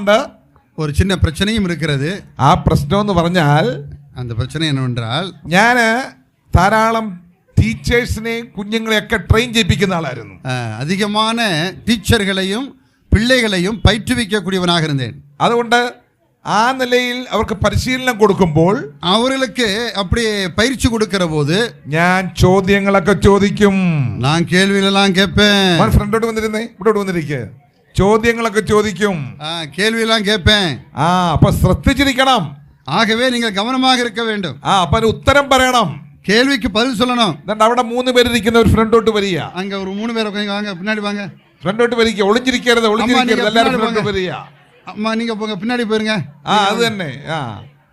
പ്രശ്നമുണ്ട്. ഒരു ചിന്ന പ്രശ്നയും இருக்கிறது. ആ പ്രശ്നം എന്ന് പറഞ്ഞാൽ அந்த பிரச்சனை என்னவென்றால் ഞാൻ ധാരാളം ടീച്ചേഴ്സിനെയും കുഞ്ഞുങ്ങളെയൊക്കെ ട്രെയിൻ ചെയ്യിപ്പിക്കുന്ന ആളായിരുന്നു. அதிகமான ടീച്ചറുകളെയും പിള്ളേകളെയും പயிற்றுவிக்கக்கூடியவனாக இருந்தேன். അതുകൊണ്ട് ആ നിലയിൽ അവർക്ക് പരിശീലനം കൊടുക്കുമ്പോൾ அவர்களுக்கு அப்படியே பயிற்சி கொடுக்கிற போது ഞാൻ ചോദ്യങ്ങളൊക്കെ ചോദിക്കും. நான் கேள்விகளெல்லாம் கேட்பேன். ഫ്രണ്ടോട്ട് വന്നിരുന്നേ, ഇവിടോട്ട് വന്നിരിക്കുക. ചോദ്യങ്ങളൊക്കെ ചോദിക്കും, கேள்வியெல்லாம் கேட்பேன். അപ്പൊ ശ്രദ്ധിച്ചിരിക്കണം. ஆகவே நீங்கள் கவனமாக இருக்க வேண்டும். അപ്പൊ ഉത്തരം പറയണം, கேள்விக்கு பதில் சொல்லணும். അവിടെ 3 പേരിരിക്കുന്ന ഒരു ഫ്രണ്ടോട്ട് വരിക. அங்க ஒரு 3 பேர் வாங்க, பின்னாடி வாங்க. ഫ്രണ്ടോട്ട് വരിക, ഒളിഞ്ഞിരിക്കരുത്, എല്ലാവരും ഫ്രണ്ടോട്ട് വരിക. അമ്മ നിങ്ങൾ പോங்க, പിന്നാടി പോയിരുங்க. അത് തന്നെ.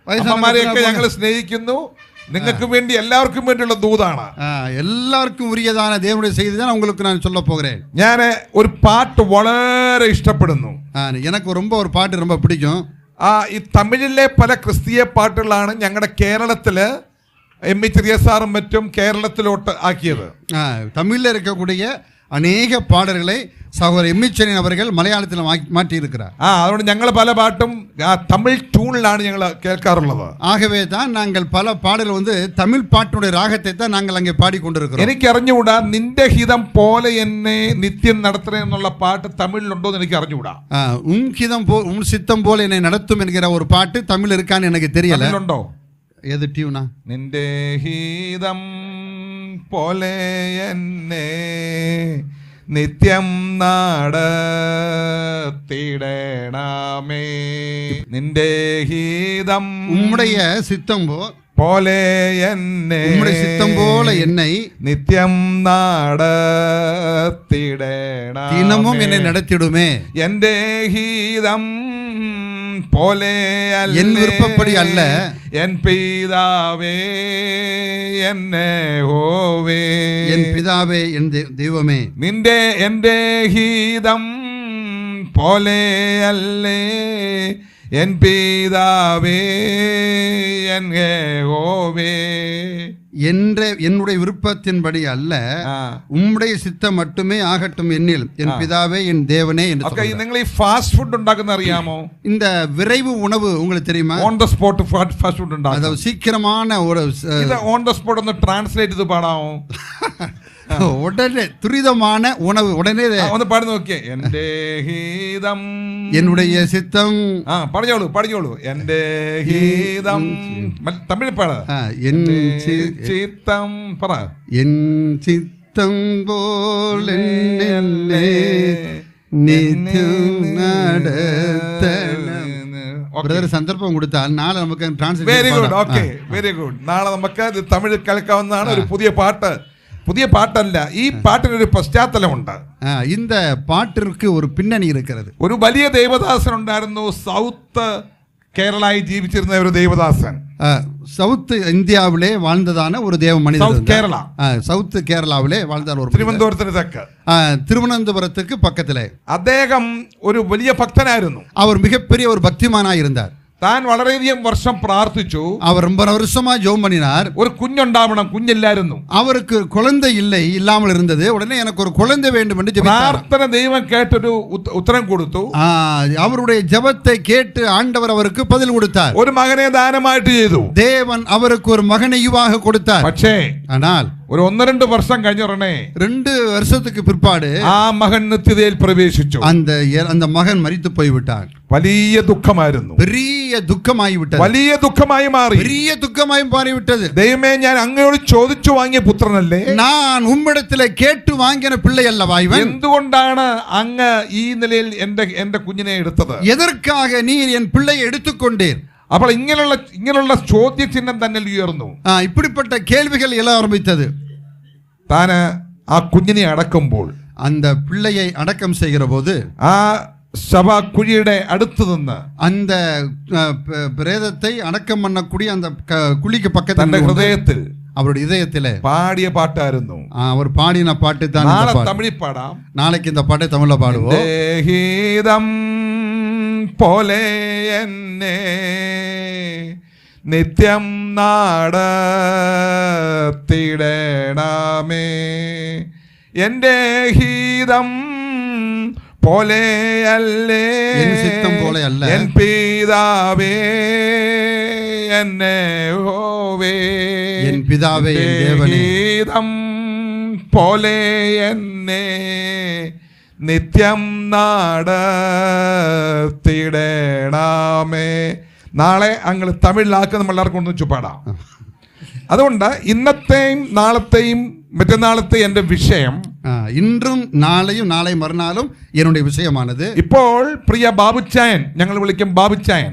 അമ്മമാരെയൊക്കെ ഞങ്ങൾ സ്നേഹിക്കുന്നു. നിങ്ങൾക്ക് വേണ്ടി, എല്ലാവർക്കും വേണ്ടിയുള്ള ദൂതാണ്. എല്ലാവർക്കും ഉரியதான தேவனுடைய செய்தி தான் உங்களுக்கு நான் சொல்ல போகிறேன். ഞാൻ ഒരു പാട്ട് വളരെ ഇഷ്ടപ്പെടുന്നു. எனக்கு ஒரு பாட்டு ரொம்ப பிடிக்கும். ഈ തമിഴിലെ പല ക്രിസ്തീയ പാട്ടുകളാണ് ഞങ്ങളുടെ കേരളത്തില് എം.ഇ. ചെറിയ സാറും മറ്റും കേരളത്തിലോട്ട് ആക്കിയത്. തമിഴിൽ இருக்கக்கூடிய അനേക പാടലുകളെ സഹോദരൻ എം.ഇ. ചെറിയൻ അവர்கள் മലയാളത്തിൽ മാറ്റിയിരിக்கிறார். അതുകൊണ്ട് ഞങ്ങൾ പല പാട്ടും തമിഴ് ട്യൂണിലാണ് ഞങ്ങൾ കേൾക്കാറുള്ളത്. ஆகவே தான் நாங்கள் பல பாடல்கள் வந்து தமிழ் பாட்டுடைய ராகத்தை தான் நாங்கள் அங்கே பாடிக்கொண்டிருக்கிறோம். എനിക്ക് അറിഞ്ഞുകൂടാ നിന്റെ ഹിതം പോലെ എന്നെ നിത്യം നടത്തണേ എന്നുള്ള പാട്ട് തമിഴിലുണ്ടോ എന്ന് എനിക്ക് അറിഞ്ഞുകൂടാ. உன் ஹிதம் போ உன் சித்தம் போல என்னை நடத்தும் என்கிற ஒரு பாட்டு தமிழ் இருக்கான்னு எனக்கு தெரியல. ഉണ്ടോ? ഏത് ട്യൂണാ? നിന്റെ ഹിതം പോലെ എന്നെ നിത്യം നടത്തിടണമേ. നിന്റെ ഹിതം ഉമ്മുடைய சித்தம் പോലെ എന്നെ, ഉമ്മുடைய சித்தம் போல என்னை നിത്യം നടത്തിടണമേ. ദിനமும் என்னை நடத்திடுமே. എന്റെ ഹിതം പോലെ എൻ വിருப்பப்படி அல்ல, എൻ പിതാവേ എന്നെ ഹോവേ, എൻ പിതാവേ എൻ ദൈവമേ. നിന്റെ എന്റെ ഹിതം പോലെ അല്ലേ എൻ പിതാവേ എൻ യഹോവേ. என்னுடைய விருப்பத்தின்படி அல்ல, உம்முடைய சித்தம் மட்டுமே ஆகட்டும் என்னில், என் பிதாவே என் தேவனே என்று. നിങ്ങൾ ഈ ഫാസ്റ്റ് ഫുഡ് ഉണ്ടാക്കുന്ന അറിയാമോ? இந்த விரைவு உணவு உங்களுக்கு தெரியுமா? On the spot fast food ഉണ്ടാക്കും. அது சீக்கிரமான ஒரு ഓൺ ദ സ്പോട്ട് ഒന്ന് ട്രാൻസ്ലേറ്റ് ചെയ്ത് പാടാമോ? உடனே துரிதமான உணவு. உடனே ഒന്ന് പാടി നോക്കിയേ. എന്റെ ഹിതം, என்னுடைய சித்தம். പറഞ്ഞോളൂ. എന്റെ ഹിതം തമിഴ് പാട. എൻ ചിത്തം പറ. എൻ ചിത്തം പോലെ സന്ദർഭം കൊടുത്താൽ നാളെ നമുക്ക് translate. Very good, okay, very good. നാളെ നമുക്ക് അത് തമിഴ് കേൾക്കാവുന്നതാണ്. ഒരു പുതിയ പാട്ടല്ല, ഈ പാട്ടിനൊരു പശ്ചാത്തലമുണ്ട്. இந்த பாட்டிற்கு ஒரு பின்னணி இருக்கிறது. ഒരു വലിയ ദേവദാസൻ ഉണ്ടായിരുന്നു, സൗത്ത് കേരളയിൽ ജീവിച്ചിരുന്ന ഒരു ദേവദാസൻ. சவுத் இந்தியாவிலே வாழ்ந்ததான ஒரு தேவ மனிதர். சவுத் கேரளாவிலே வாழ்ந்தார். ஒரு തിരുവനന്തപുരത്തിന് തെക്ക്, திருவனந்தபுரத்துக்கு பக்கத்திலே. അദ്ദേഹം ഒരു വലിയ ഭക്തനായിരുന്നു. அவர் மிகப்பெரிய ஒரு பக்திமானாக இருந்தார். താൻ വളരെയധികം വർഷം പ്രാർത്ഥിച്ചു. அவர் ரொம்ப வருஷமா ஜெபம் பண்ணினார். ஒரு കുഞ്ഞുണ്ടാവണം, കുഞ്ഞില്ലായിരുന്നു. அவருக்கு குழந்தை இல்லாமல் இருந்தது. உடனே எனக்கு ஒரு குழந்தை வேண்டும் என்று ஜெபித்தார். പ്രാർത്ഥന ദൈവം കേട്ടൊരു ഉത്തരം കൊടുത്തു. அவருடைய ஜெபத்தை கேட்டு ஆண்டவர் அவருக்கு பதில் கொடுத்தார். ഒരു മകനെ ദാനമായിട്ട് ചെയ്തു. தேவன் அவருக்கு ஒரு மகனை ஈவாக கொடுத்தார். പക്ഷേ ஆனால் ഒരു 1-2 വർഷം കഴിഞ്ഞുടനെ 2 வருஷத்துக்கு பிற்பாடு ആ മകൻ നിത്യതയിൽ പ്രവേശിച്ചു. அந்த மகன் மரித்து போய்விட்டான். വലിയ ദുഃഖമായിരുന്നു. பெரிய துக்கமாகி விட்டது. വലിയ ദുഃഖമായി മാറി. பெரிய துக்கமாய் மாறிவிட்டது. ദൈവമേ, ഞാൻ അങ്ങയോട് ചോദിച്ചു വാങ്ങിയ പുത്രനല്ലേ? நான் ഉമ്മിടത്തിലെ കേട്ടു വാങ്ങിയ പിള്ളை அல்லவா ഇവൻ? എന്തുകൊണ്ടാണ് അങ്ങ് ഈ നിലയിൽ എന്റെ കുഞ്ഞിനെ എടുത്തത്? എதற்காக நீர் என் பிள்ளையை எடுத்துக்கொண்டீர்? അപ്പോൾ ഇങ്ങനെയുള്ള ചോദ്യചിഹ്നം തന്നെ ഉയർന്നു. இப்படிப்பட்ட கேள்விகள் எழ ஆரம்பித்தது. താന് ആ കുഞ്ഞിനെ അടക്കുമ്പോൾ, அந்த பிள்ளையை அடக்கம் செய்கிற போது, ആ ശവക്കുഴിയുടെ അടുത്ത് നിന്ന് அந்த பிரேதத்தை அடக்கம் பண்ணக்கூடிய அந்த குழிக்கு பக்கத்தில் തന്റെ ഹൃദയത്തിൽ, அவருடைய இதயத்திலே പാടിയ പാട്ടായിരുന്നു. அவர் பாடின பாட்டு தான். നാളെ തമിഴിൽ പാടാം. நாளைக்கு இந்த பாட்டை தமிழ்ல பாடுவோம். ദേഹിതം പോലെ എന്നെ നിത്യം നടത്തിടണമേ. എൻ്റെ ഹിതം പോലെയല്ലേ என் சித்தம் போல அல்ல. എൻ പിതാവേ എന്നെ ഹോവേ என் பிதாவே என் தேவனே ഗീതം പോലെ എന്നെ നിത്യം നടത്തിടണമേ. നാളെ അങ്ങ് തമിഴിലാക്കി നമ്മൾ എല്ലാവർക്കും ഒന്ന് ചുപ്പാടാം. അതുകൊണ്ട് ഇന്നത്തെയും നാളത്തെയും മറ്റന്നാളത്തെ എൻ്റെ വിഷയം இன்றும் நாளையும் நாளை மறுநாளும் என்னுடைய விஷயமானது. ഇപ്പോൾ പ്രിയ ബാബുച്ചായൻ, ഞങ്ങൾ വിളിക്കും ബാബുച്ചായൻ,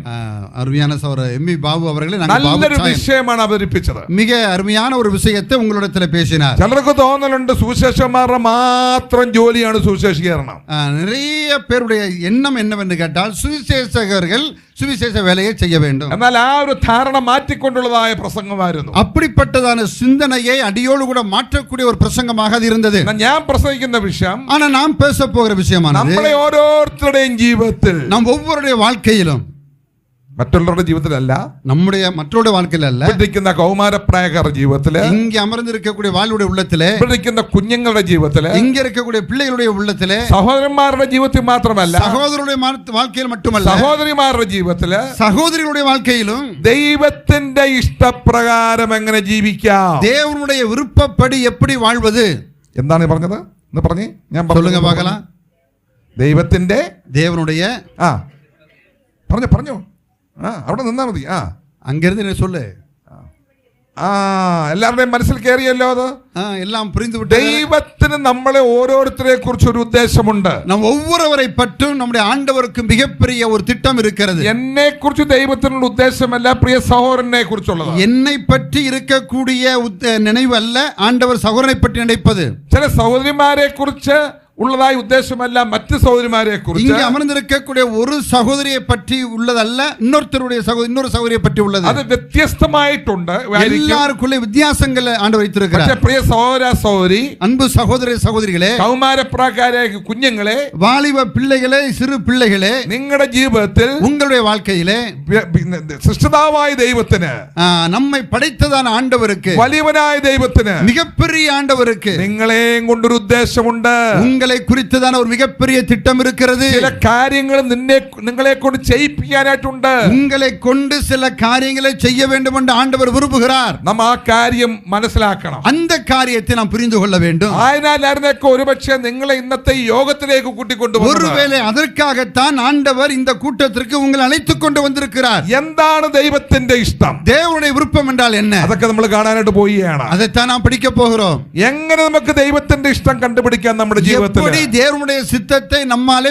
அருமையான சகோதரர் எம்மி பாபு அவர்களே நாங்கள் നല്ലൊരു பாபுச்சாயன் വിഷയമാണ് അവതരിപ്പിച്ചത്. மிக அருமையான ஒரு விஷயத்தை உங்களிடத்தில் பேசினார். ചിലർക്ക് തോന്നലുണ്ട് സുവിശേഷന്മാരുടെ മാത്രം ജോലിയാണ് സുവിശേഷീകരണം. நிறைய பேருடைய எண்ணம் என்னவென்று கேட்டால் சுவிசேஷகர்கள் சுவிசேஷ வேலையை செய்ய வேண்டும். എന്നാൽ ആ ഒരു ധാരണ മാറ്റിക്കൊണ്ടുള്ളതായ പ്രസംഗമായിരുന്നു. அப்படிப்பட்டதான சிந்தனையை அடியோடு கூட மாற்றக்கூடிய ஒரு பிரசங்கமாக அது இருந்தது. ഞാൻ പ്രസംഗിക്കുന്ന വിഷയം, ஆனா நாம் பேச போகிற விஷயமானது നമ്മളെ ഓരോരുത്തരുടെയും ജീവിതത്തിൽ, நாம் ஒவ்வொருடைய வாழ்க்கையிலும், മറ്റുള്ളവരുടെ ജീവിതത്തിലല്ല, நம்முடைய மற்றவருடைய வாழ்க்கையில் அல்ல, ഇരിക്കുന്ന കൗമാരപ്രായക്കാരുടെ ജീവിതത്തില്, இங்கே அமர்ந்திருக்கக்கூடிய வாழ்வுடைய உள்ளத்திலே, ഇരിക്കുന്ന കുഞ്ഞുങ്ങളുടെ ജീവിതത്തില്, இங்க இருக்கக்கூடிய பிள்ளைகளுடைய உள்ளத்திலே, സഹോദരന്മാരുടെ ജീവിതത്തിൽ മാത്രമല്ല, சகோதரருடைய வாழ்க்கையில் மட்டுமல்ல, സഹോദരിമാരുടെ ജീവിതത്തില്, சகோதரிகளுடைய வாழ்க்கையிலும் ദൈവത്തിന്റെ ഇഷ്ടപ്രകാരം എങ്ങനെ ജീവിക്കാം, தேவனுடைய விருப்பப்படி எப்படி வாழ்வது. എന്താണ് പറഞ്ഞത് എന്ന് പറഞ്ഞേ, ഞാൻ சொல்லுங்க பார்க்கலாம். ദൈവത്തിന്റെ, தேவனுடைய, പറഞ്ഞു അവിടെ നിന്നാ മതി. அங்கிருந்து நீ சொல்லு. എല്ലാവരുടെയും മനസ്സിൽ കയറിയല്ലോ അത്. எல்லாம் புரிந்து விட்டு ദൈവത്തിന് നമ്മളെ ഓരോരുത്തരെ കുറിച്ച് ഒരു ഉദ്ദേശമുണ്ട്. நம் ஒவ்வொருவரை பற்றும் நம்முடைய ஆண்டவருக்கு மிகப்பெரிய ஒரு திட்டம் இருக்கிறது. എന്നെ കുറിച്ച് ദൈവത്തിനുള്ള ഉദ്ദേശമല്ല, പ്രിയ സഹോദരനെ കുറിച്ചുള്ളത്. என்னை பற்றி இருக்கக்கூடிய நினைவு அல்ல, ஆண்டவர் சகோதரனை பற்றி நினைப்பது. ചില സഹോദരിമാരെ കുറിച്ച് உள்ளதாய் உத்தேசமல்ல, மற்ற சகோதரிமாരെ குறித்து. இங்கே அமர்ந்திருக்கக்கூடிய ஒரு சகோதரியை பற்றி உள்ளதல்ல, இன்னொருத்தருடைய இன்னொரு சகோதரியை பற்றி உள்ளது. அது வித்தியாசமாயிട്ടുണ്ട്. எல்லாருக்குள்ள வித்தியாசங்கள் ஆண்டவர் வைத்திருக்கிறார். പ്രിയ സഹോദര സഹോദരി, அன்பு சகோதர சகோதரிகளே, കൗമാരപ്രായക്കാരായ കുഞ്ഞുങ്ങളെ, வாலிப பிள்ளைகளே, சிறு பிள்ளைகளே, നിങ്ങളുടെ ജീവിതത്തിൽ, உங்களுடைய வாழ்க்கையிலே സൃഷ്ടാവായ ദൈവത്തിന്, நம்மை படைத்ததான ஆண்டவருக்கு, വലിയവനായ ദൈവത്തിന്, மிகப்பெரிய ஆண்டவருக்கு നിങ്ങളെയും കൊണ്ടൊരു ഉദ്ദേശമുണ്ട്. உங்களை குறித்ததான ஒரு மிகப்பெரிய திட்டம் இருக்கிறது. சில காரியங்கள் നിങ്ങളെ കൊണ്ട് ചെയ്യിപ്പിക്കാനായിട്ടുണ്ട്. உங்களை கொண்டு சில காரியங்களை செய்ய வேண்டும் என்று ஆண்டவர் விரும்புகிறார். നാം ആ കാര്യം മനസ്സിലാക്കണം. அந்த காரியத்தை நாம் புரிந்து கொள்ள வேண்டும். ആയതിനാലായിരുന്നേക്കോ ഒരുപക്ഷെ നിങ്ങളെ ഇന്നത്തെ യോഗത്തിലേക്ക് കൂട്ടിക്കൊണ്ടുവന്നത്. ஒருவேளை அதற்காகத்தான் ஆண்டவர் இந்த கூட்டத்திற்கு உங்களை அழைத்துக் கொண்டு வந்திருக்கிறார். എന്താണ് ദൈവത്തിന്റെ ഇഷ്ടം, தேவனுடைய விருப்பம் என்றால் என்ன, അതൊക്കെ നമ്മൾ കാണാനായിട്ട് പോവുകയാണ്. அதைத்தான் நாம் படிக்க போகிறோம். എങ്ങനെ നമുക്ക് ദൈവത്തിന്റെ ഇഷ്ടം കണ്ടുപിടിക്കാൻ നമ്മുടെ ജീവിതത്തിൽ, எப்படி தேவனுடைய சித்தத்தை நம்மாலே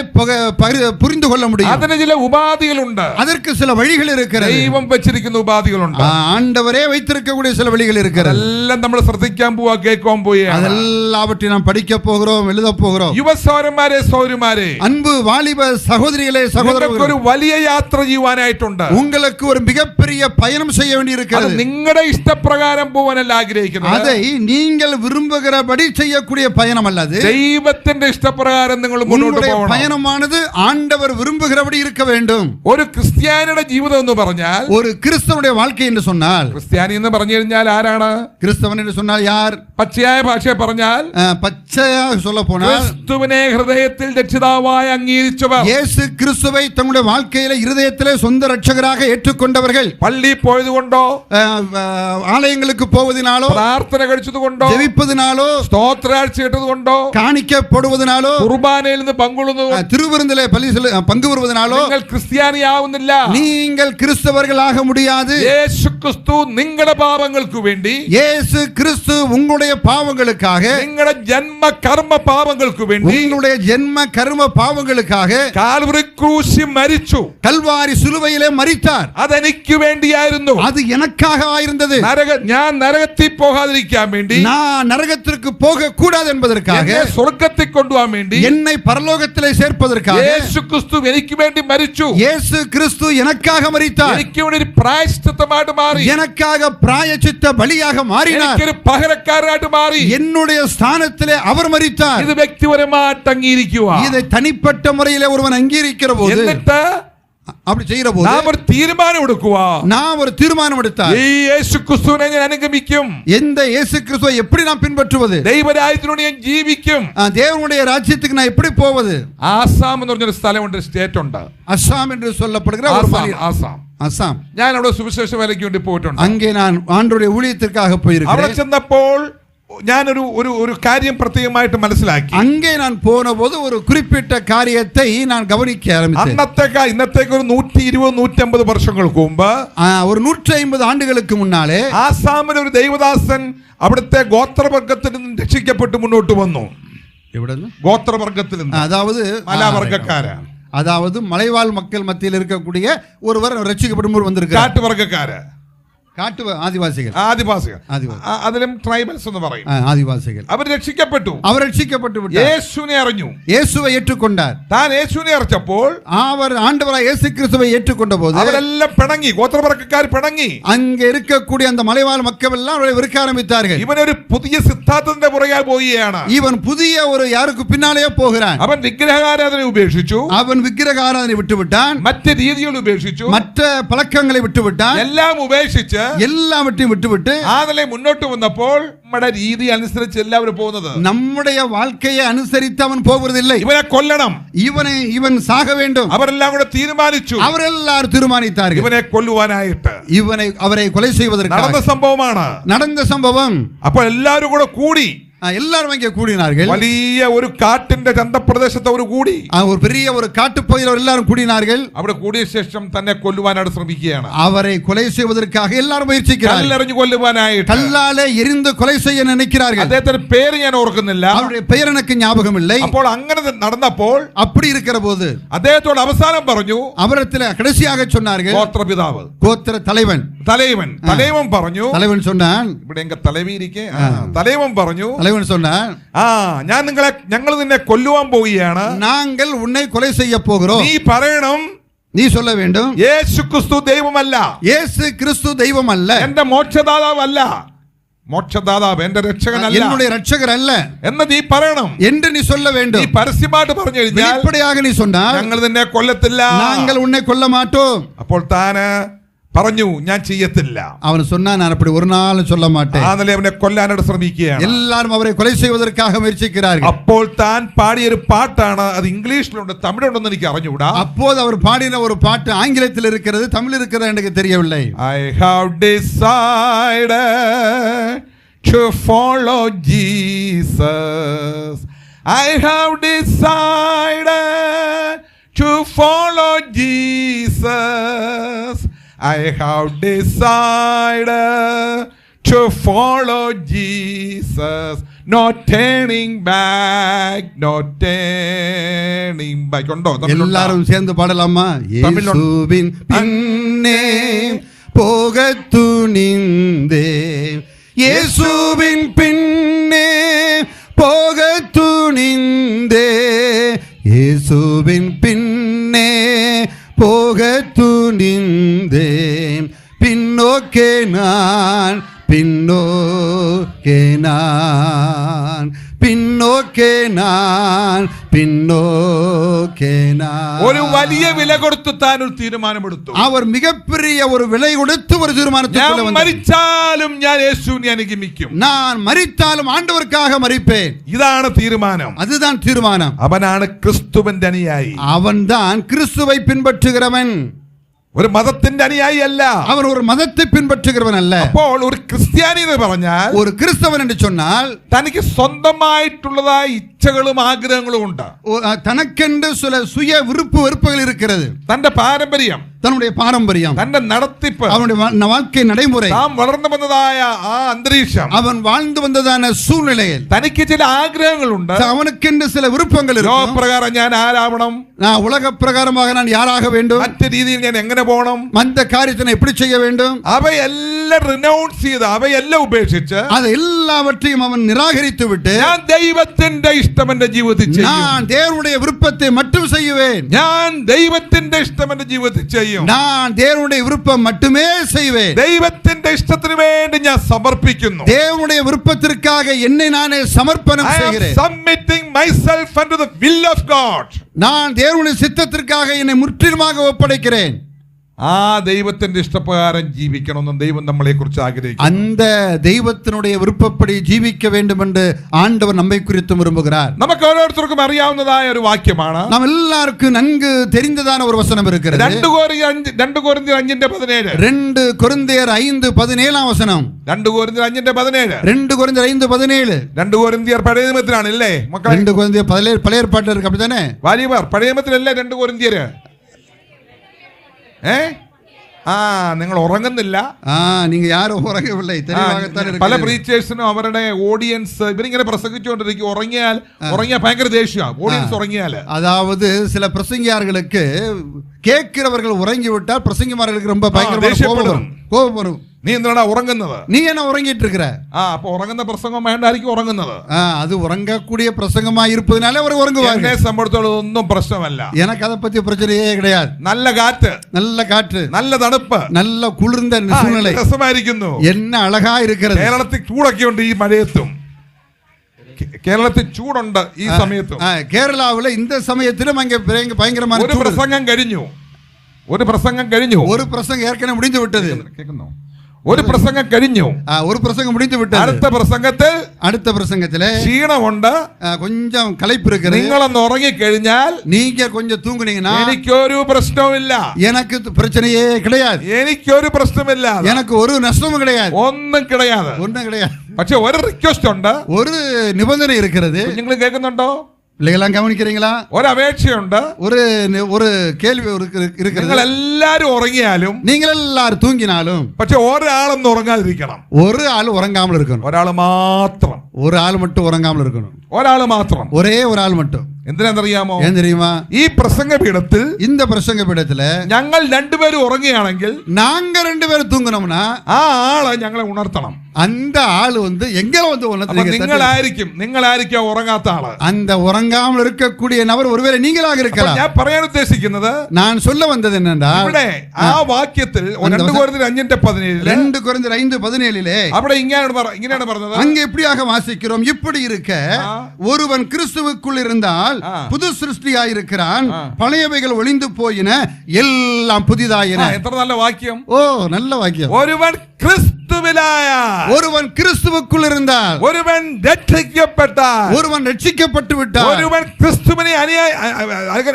புரிந்து கொள்ள முடியும். അതിന് ചില ഉപാധികളുണ്ട്. அதற்கு சில வழிகள் இருக்கிறது. ദൈവം വെച്ചിരിക്കുന്ന ഉപാധികളുണ്ട്. ஆண்டவரே வைத்திருக்கக்கூடிய சில வழிகள் இருக்கிறது. എല്ലാം നമ്മൾ ശ്രദ്ധിക്കാൻ പോവാ, കേൾക്കാൻ പോവുകയാണ്. அதெல்லாவற்றையும் நாம் படிக்க போகிறோம், எழுத போகிறோம். യുവസഹോദരന്മാരെ, സഹോദരിമാരെ, அன்பு வாலிப சகோதரிகளே, சகோதரர்களே, ഒരു വലിയ യാത്ര ചെയ്യുവാനായിട്ടുണ്ട്. உங்களுக்கு ஒரு மிகப்பெரிய பயணம் செய்ய வேண்டியிருக்கிறது. നിങ്ങളുടെ ഇഷ്ടപ്രകാരം പോകാനല്ല ആഗ്രഹിക്കുന്നത്, அதை நீங்கள் விரும்புகிறபடி செய்யக்கூடிய பயணம் அல்லது, ദൈവത്തിന്റെ ഇഷ്ടപ്രകാരം നിങ്ങൾ മുന്നോട്ട് പോകണം. பயணமானது ஆண்டவர் விரும்புகிறபடி இருக்க வேண்டும். ഒരു ക്രിസ്ത്യാനിയുടെ ജീവിതം എന്ന് പറഞ്ഞാൽ, ஒரு கிறிஸ்தவனுடைய வாழ்க்கை என்று சொன்னால், ക്രിസ്ത്യാനി എന്ന് പറഞ്ഞു കഴിഞ്ഞാൽ ആരാണ്? கிறிஸ்தவன் என்று சொன்னால் யார்? പച്ചയായ ഭാഷയെ പറഞ്ഞാൽ, பச்சையாக சொல்ல போனால், ക്രിസ്തുവിനെ ഹൃദയത്തിൽ രക്ഷിതാവായി അംഗീകരിച്ചവർ, இயேசு கிறிஸ்துவை தங்களுடைய வாழ்க்கையில இருதயத்திலே சொந்த ரட்சகராக ஏற்றுக்கொண்டவர்கள், പള്ളി പോയതുകൊണ്ടോ, ஆலயங்களுக்கு போவதினாலோ, പ്രാർത്ഥന കഴിച്ചതുകൊണ്ടോ, ஜெபிப்பதினாலோ, സ്തോത്രാഴ്ച കേട്ടതുകൊണ്ടോ, காணிக்கப்படுவதனாலோ, കുർബാനയിൽ നിന്ന് പങ്കുകൊള്ളുന്നതോ, திருவிருந்திலே பங்கு வருவதனாலோ നിങ്ങൾ ക്രിസ്ത്യാനിയാവുന്നില്ല. நீங்கள் கிறிஸ்தவர்களாக முடியாது. യേശു ക്രിസ്തു നിങ്ങളുടെ പാപങ്ങൾക്ക് വേണ്ടി, இயேசு கிறிஸ்து உங்களுடைய பாவங்களுக்காக, നിങ്ങളുടെ ജന്മ കർമ്മ പാപങ്ങൾക്ക് വേണ്ടി, உங்களுடைய ஜென்ம கர்ம பாவங்களுக்காக കാൽവരി ക്രൂശിൽ മരിച്ചു. கல்வாரி சிலுவையிலே மரித்தார். അതെനിക്ക് വേണ്ടിയായിരുന്നു. அது எனக்காக ஆயிருந்தது. ഞാൻ നരകത്തിൽ പോകാതിരിക്കാൻ വേണ്ടി, நான் நரகத்திற்கு போக கூடாது என்பதற்காக, സ്വർഗത്തിൽ കൊണ്ടുപോകാൻ വേണ്ടി, என்னை பரலோகத்திலே சேர்ப்பதற்காக യേശു ക്രിസ്തു എനിക്ക് വേണ്ടി മരിച്ചു. இயேசு கிறிஸ்து எனக்காக மரித்தார். എനിക്ക് വേണ്ടി ഒരു പ്രായശ്ചിത്തമായിട്ട് മാറി, எனக்காக பிராயச்சித்த பலியாக மாறினார். എനിക്കൊരു പകരക്കാരനായിട്ട് മാറി. என்னுடைய ஸ்தானத்திலே அவர் மரித்தார். ഇത് വ്യക്തിപരമായിട്ട് അംഗീകരിക്കുക. இதை தனிப்பட்ட முறையிலே ஒருவன் அங்கீகரிக்கிற போது, എന്നിട്ട് அப்படி செய்யற போது നാം ഒരു തീരുമാനം എടുക്കുക. நாம் ஒரு தீர்மானம் எடுத்தால் ഈ യേശു ക്രിസ്തുവിനെ ഞാൻ അനുഗമിക്കും. எந்த இயேசு கிறிஸ்துவை எப்படி நாம் பின்பற்றுவது, ദൈവരാജ്യത്തിനോട് ഞാൻ ജീവിക്കും. தேவனுடைய ராஜ்யத்துக்கு நான் எப்படி போவது. ആസാം എന്ന് പറഞ്ഞൊരു സ്ഥലമുണ്ട്, സ്റ്റേറ്റ് ഉണ്ട്, அஸ்ஸாம் என்று சொல்லப்படுகிற ஒரு மாநிலம். ആസാം. அஸ்ஸாம். ഞാൻ അവിടെ സുവിശേഷ വേലയ്ക്ക് വേണ്ടി പോയിട്ടുണ്ട്. அங்கே நான் ஆண்டவருடைய ஊழியத்திற்காக അവിടെ போயிருக்கிறேன். ചെന്നപ്പോൾ ഞാനൊരു ഒരു ഒരു കാര്യം പ്രത്യേകമായിട്ട് മനസ്സിലാക്കി. அங்கே நான் போன போது ஒரு குறிப்பிட்ட காரியத்தை நான் கவனிக்க ஆரம்பித்தேன். ഇന്നത്തേക്ക് ഒരു 120-150 വർഷങ്ങൾക്ക് മുമ്പ്, ஒரு 150 ആണ്ടുകൾക്ക് മുன்னாலே ആസാമിലെ ഒരു ദൈവദാസൻ അവിടുത്തെ ഗോത്രവർഗത്തിൽ നിന്ന് രക്ഷിക്കപ്പെട്ട് മുന്നോട്ട് വന്നു. எവിടെ ഗോത്രവർഗത്തിൽ നിന്ന്, அதாவது മലവർഗക്കാര്, அதாவது மலைவாழ் மக்கள் மத்தியில் இருக்கக்கூடிய ஒருவர் ரட்சிக்கப்படும் வந்திருக்கிறார். കാട്ടുവർഗക്കാര്, ஆதிவாசிகள், അതിലും ട്രൈബൽസ് എന്ന് പറയും, ஆதிவாசிகள். അവർ രക്ഷിക്കപ്പെട്ടു. அவர் ரட்சிக்கப்பட்டு விட்டார். യേശുവിനെ അറിഞ്ഞു, இயேசுவை ஏற்றுக்கொண்டார். താൻ യേശുവിനെ അറിഞ്ഞപ്പോൾ அவர் ஆண்டவராய் இயேசு கிறிஸ்துவை ஏற்றுக்கொண்ட போது അവരെല്ലാം പിണങ്ങി, ഗോത്രവർഗക്കാർ പിണങ്ങി. அங்கே இருக்கக்கூடிய அந்த மலைவாழ் மக்கள் எல்லாம் அவரை வெறுக்க ஆரம்பித்தார்கள். ഇവനൊരു പുതിയ സിദ്ധാന്തത്തിന്റെ പുറകെ പോവുകയാണ്. இவன் புதிய ஒரு யாருக்கு பின்னாலேயே போகிறான். അവൻ വിഗ്രഹാരാധന ഉപേക്ഷിച്ചു, அவன் விக்கிரக ஆராதனை விட்டு விட்டான். മറ്റ് രീതികൾ ഉപേക്ഷിച്ചു, மற்ற பழக்கங்களை விட்டு விட்டான். എല്ലാം ഉപേക്ഷിച്ച് எல்லாவற்றையும் விட்டுவிட்டு ആദലെ മുന്നോട്ട് വന്നപ്പോൾ നമ്മുടെ രീതി അനുസരിച്ച് എല്ലാവരും പോകുന്നത്. நம்முடைய வாழ்க்கையை அனுசரித்து அவன் போவதில்லை. ഇവനെ കൊല്ലണം, இவன் சாக வேண்டும். അവരെല്ലാം കൂടെ തീരുമാനിച്ചു, அவரெல்லாரும் தீர்மானித்தார்கள் ഇവനെ കൊല്ലുവാനായിട്ട്. அவரை கொலை செய்வதற்கு നടന്ന സംഭവമാണ്. நடந்த சம்பவம். അപ്പോൾ എല്ലാവരും കൂടെ കൂടി, எல்லாரும் அங்கே கூடினார்கள். വലിയ ഒരു കാട്ടിന്റെ ചന്തപ്രദേശത്ത് അവർ കൂടി, ஒரு பெரிய ஒரு காட்டுப்பகுதியில் எல்லாரும் கூடினார்கள். അവിടെ കൂടിയ ശേഷം തന്നെ കൊല്ലുവാനായിട്ട് ശ്രമിക്കുകയാണ്. அவரை கொலை செய்வதற்காக எல்லாரும் முயற்சிக்கிறார்கள். കല്ലെറിഞ്ഞു കൊല്ലുവാനായിട്ട്, கல்லாலே எரிந்து கொலை செய்ய நினைக்கிறார்கள். അദ്ദേഹത്തിന്റെ പേര് ഞാൻ ഓർക്കുന്നില്ല, அவருடைய பெயர் எனக்கு ஞாபகம் இல்லை. അപ്പോൾ അങ്ങനെ നടന്നപ്പോൾ அப்படி இருக்கிற போது അദ്ദേഹത്തോട് അവസാനം പറഞ്ഞു, அவரிடத்தில் கடைசியாக சொன்னார்கள், ഗോത്രപിതാവ്, கோத்திர தலைவன் പറഞ്ഞു, தலைவன் சொன்னான், ഇവിടെ എങ്ക തലവീരിക്കെ തലൈവൻ പറഞ്ഞു, தலைவன் சொன்னான், ഞങ്ങൾ നിന്നെ കൊല്ലുവാൻ പോവുകയാണ്, நாங்கள் உன்னை கொலை செய்ய போகிறோம். നീ പറയണം, நீ சொல்ல வேண்டும், യേശു ക്രിസ്തു ദൈവമല്ല, இயேசு கிறிஸ்து தெய்வம் அல்ல, എന്റെ മോക്ഷദാതാവല്ല, മോക്ഷദാതാവ് എന്റെ രക്ഷകനല്ല, என்னுடைய ரட்சகர் அல்ல എന്ന് നീ പറയണം என்று நீ சொல்ல வேண்டும். നീ പരസ്യമായിട്ട് പറഞ്ഞു കഴിഞ്ഞാൽ, வெளிப்படையாக நீ சொன்னால், ഞങ്ങൾ നിന്നെ കൊല്ലത്തില്ല, நாங்கள் உன்னை கொல்ல மாட்டோம். അപ്പോൾ താന് പറഞ്ഞു, ഞാൻ ചെയ്യത്തില്ല. அவன் சொன்னான், நான் அப்படி ஒரு நாள் சொல்ல மாட்டேன். ആദ്യം അവനെ കൊല്ലാനായിട്ട് ശ്രമിക്കുകയാണ്. எல்லாரும் அவரை கொலை செய்வதற்காக முயற்சிக்கிறார்கள். അപ്പോൾ താൻ പാടിയ ഒരു പാട്ടാണ്, അത് ഇംഗ്ലീഷിലുണ്ട്, തമിഴുണ്ടെന്ന് എനിക്ക് അറിഞ്ഞുകൂടാ. அப்போது அவர் பாடின ஒரு பாட்டு ஆங்கிலத்தில் இருக்கிறது, தமிழ் இருக்கிறது எனக்கு தெரியவில்லை. I have decided to follow Jesus. I have decided to follow Jesus. I have decided to follow Jesus. No turning back, no turning back. எல்லாரும் சேர்ந்து பாடலாமா? இயேசுவின் பின்னே போக துணிந்தே, இயேசுவின் பின்னே போக துணிந்தே, இயேசுவின் பின்னே போக துணிந்தே, பின்னோக்கே நான், பின்னோக்கே நான், பின்னோக்கே நான், பின்னோக்கே நான். ഒരു വലിയ വില കൊടുത്ത് താൻ ഒരു തീരുമാനമെടുത്തു. அவர் மிகப்பெரிய ஒரு விலை கொடுத்து ஒரு தீர்மானத்துக்குள்ள വந்தார். മരിച്ചാലും ഞാൻ യേശുവിനെ അനുഗമിക്കും. நான் மரித்தாலும் ஆண்டவருக்காக மரிப்பேன். ഇതാണ് തീരുമാനം. அதுதான் தீர்மானம். അവനാണ് ക്രിസ്തുവിന്റെ അനുയായി. அவன்தான் கிறிஸ்துவை பின்பற்றுகிறவன். ഒരു മതത്തിന്റെ അനുയായി അല്ല, அவன் ஒரு மதத்தை பின்பற்றுகிறவன் அல்ல. അപ്പോൾ ഒരു ക്രിസ്ത്യാനി എന്ന് പറഞ്ഞാൽ, ஒரு கிறிஸ்தவன் என்று சொன்னால், തനിക്ക് സ്വന്തമായിട്ടുള്ളതായ ഇച്ഛകളും ആഗ്രഹങ്ങളും ഉണ്ട്. தனக்கென்று சில சுய விருப்பு வெறுப்புகள் இருக்கிறது. തന്റെ പാരമ്പര്യം, தன்னுடைய பாரம்பரியம், തന്റെ നടത്തിപ്പ്, அவனுடைய வாழ்க்கை நடைமுறை, താൻ വളർന്നു വന്നതായ ആ അന്തരീക്ഷം, அவன் வாழ்ந்து வந்ததான சூழ்நிலையில் തനിക്ക് ചില ആഗ്രഹങ്ങളുണ്ട്. அவனுக்கென்று சில விருப்பங்கள் இருக்கும். ലോകപ്രകാരം ഞാൻ ആരാവണം, நான் உலக பிரகாரமாக நான் யாராக வேண்டும், മറ്റു രീതിയിൽ ഞാൻ എങ്ങനെ പോകണം, அந்த காரியத்தை எப்படி செய்ய வேண்டும், അവയെല്ലാം റിനൗൺസ് ചെയ്ത്, അവയെല്ലാം ഉപേക്ഷിച്ച്, அது எல்லாவற்றையும் அவன் நிராகரித்து விட்டு, ഞാൻ ദൈവത്തിന്റെ ഇഷ്ടം എന്റെ ജീവിതത്തിൽ ചെയ്യും, நான் தேவனுடைய விருப்பத்தை மட்டும் செய்வேன், ഞാൻ ദൈവത്തിന്റെ ഇഷ്ടം എന്റെ ജീവിതത്തിൽ ചെയ്യും, நான் தேவனுடைய விருப்பம் மட்டுமே செய்வேன், ദൈവത്തിന്റെ ദൈവത്തിന്റെ ഇഷ്ടത്തിന് വേണ്ടി ഞാൻ സമർപ്പിക്കുന്നു. தேவனுடைய விருப்பத்திற்காக என்னை நானே சமர்ப்பணம் I am செய்கிறேன். submitting myself unto the will of God. நான் தேவனுடைய சித்தத்திற்காக என்னை முற்றிலுமாக ஒப்படைக்கிறேன். ആ ദൈവത്തിന്റെ ഇഷ്ടപ്രകാരം ജീവിക്കണമെന്ന് ദൈവം നമ്മളെ കുറിച്ച് ആഗ്രഹിക്കുന്നു. அந்த தெய்வத்தினுடைய விருப்பப்படி ஜீவிக்க வேண்டும் என்று ஆண்டவர் நம்மை குறித்து விரும்புகிறார். നമുക്ക് ഓരോരുത്തർക്കും അറിയാവുന്നതായ ഒരു വാക്യമാണ്. நாம் எல்லாருக்கும் நன்கு தெரிந்ததான ஒரு வசனம் இருக்கிறது. 2 കൊരിന്ത്യർ 5:17. 2 கொரிந்தியர் 5:17 വചനം. 2 കൊരിന്ത്യർ 5:17. 2 கொரிந்தியர் 5:17. 2 കൊരിന്ത്യർ പഴയ നിയമത്തിലാണ് അല്ലേ മക്കളെ? 2 கொரிந்தியர் പഴയ ഏർപ്പാട്ടിൽ இருக்கு அப்படிதானே? വാലിബർ പഴയ നിയമത്തിലല്ലേ 2 കൊരിന്ത്യർ? നിങ്ങൾ ഉറങ്ങുന്നില്ല. நீங்க யாரும் உறங்கவில்லை, தெளிவாகத்தான் இருக்கு. പല പ്രീച്ചേഴ്സിനും അവരുടെ ഓഡിയൻസ് ഇവരിങ്ങനെ പ്രസംഗിച്ചുകൊണ്ടിരിക്കും. ഉറങ്ങിയാൽ ഭയങ്കര ദേഷ്യമാണ് ഓഡിയൻസ് ഉറങ്ങിയാൽ. அதாவது சில பிரசங்கியார்களுக்கு கேட்கிறவர்கள் உறங்கி விட்டால் பிரசங்கிமார்களுக்கு ரொம்ப பயங்கரமான கோபம் வரும். നീ എന്തിനാ ഉറങ്ങുന്നത്? நீ என்ன உறங்கிட்டு இருக்கிற? അപ്പൊ ഉറങ്ങുന്ന പ്രസംഗം വേണ്ടായിരിക്കും ഉറങ്ങുന്നത്. அது உறங்கக்கூடிய பிரசங்கமா இருப்பதனால அவர் உறங்குவாங்க. എന്നെ സംബന്ധിച്ചോളം ഒന്നും പ്രശ്നമല്ല. எனக்கு அதை பத்தி பிரச்சனையே கிடையாது. നല്ല കാറ്റ്, நல்ல തണുപ്പ്, நல்ல കുളിർந்த സൂழ்நிலை, രസമായിരിക്കുന്നു. என்ன അഴகா இருக்கிறது. കേരളത്തിൽ ചൂടൊക്കെ ഉണ്ട് ഈ മഴയത്തും. കേരളത്തിൽ ചൂടുണ്ട് ഈ സമയത്തും. കേരളാവിലെ இந்த സമയത്തിലും ഭയങ്കരമായ ഒരു പ്രസംഗം കഴിഞ്ഞു. ഒരു പ്രസംഗം ഏற்கனவே முடிந்து விட்டது. കേൾക്കുന്നോ? ഒരു പ്രസംഗം കഴിഞ്ഞു. ഒരു പ്രസംഗം முடிந்து விட்டது. അടുത്ത പ്രസംഗത്തില് ക്ഷീണമുണ്ട്, கொஞ்சம் களைப்பு இருக்குது. നിങ്ങളൊന്ന് ഉറങ്ങിക്കഴിഞ്ഞാൽ, நீங்க கொஞ்சம் தூங்குனீங்கன்னா എനിക്കൊരു പ്രശ്നവുമില്ല. எனக்கு பிரச்சனையே கிடையாது. എനിക്കൊരു പ്രശ്നമില്ല. எனக்கு ஒரு நஷ்டமும் கிடையாது. ഒന്നും கிடையாது. പക്ഷെ ഒരു റിക്വസ്റ്റ് ഉണ്ട്, ஒரு நிபந்தனை இருக்கிறது. നിങ്ങൾ കേൾക്കുന്നുണ്ടോ? பிள்ளைகளாம் கவனிக்கிறீங்களா? ஒரு அபேட்சையுണ്ട്, ஒரு கேள்வி இருக்கிறது. നിങ്ങൾ എല്ലാരും ഉറങ്ങിയാലും, നിങ്ങൾ എല്ലാരും തൂങ്ങിനാലും, പക്ഷെ ഒരാളൊന്നും ഉറങ്ങാതിരിക്കണം. ஒரு ஆள் உறங்காமல் இருக்கணும். ഒരാൾ മാത്രം. ஒரு ஆள் மட்டும் உறங்காமல் இருக்கணும். ഒരാൾ മാത്രം. ஒரே ஒரு ஆள் மட்டும். എന്തിനാണെന്നറിയാമോ? ஏன் தெரியுமா? ഈ പ്രസംഗപീഠത്തിൽ, இந்த പ്രസംഗപീഠത്തില് ഞങ്ങൾ രണ്ടുപേരും ഉറങ്ങുകയാണെങ്കിൽ, நாங்க 2 பேரும் தூங்கணும்னா ആ ആളെ ഞങ്ങളെ ഉണർത്തണം. அந்த ஆள் எங்களை നിങ്ങളായിരിക്കും ഉറങ്ങാത്ത ആള്. அந்த உறங்காமல் இருக்கக்கூடிய நபர் ஒருவேளை நீங்களாக இருக்கலாம். ഞാൻ പറയാൻ ഉദ്ദേശിക്കുന്നത്, நான் சொல்ல வந்தது என்னன்னா, ഇവിടെ ആ വാക്യത്തിൽ 2 കൊരിന്ത്യർ 5:17 അവിടെ ഇങ്ങനെയാണ് പറഞ്ഞത്. அங்க எப்படியாக வாசிக்கிறோம்? இப்படி இருக்க ஒருவன் கிறிஸ்துவுக்குள் இருந்தால் புது சிருஷ்டியாய் இருக்கிறான், பழையவைகள் ஒளிந்து போயின, எல்லாம் புதிதாயின. എത്ര നല്ല വാക്യം! ஓ, நல்ல வாக்கியம். ஒருவன் கிறிஸ்துவுக்குள் இருந்தால், ஒருவன் രക്ഷിക്കപ്പെട്ടാൽ, ஒருவன் ரட்சிக்கப்பட்டு விட்டால், ஒருவன் கிறிஸ்துவினை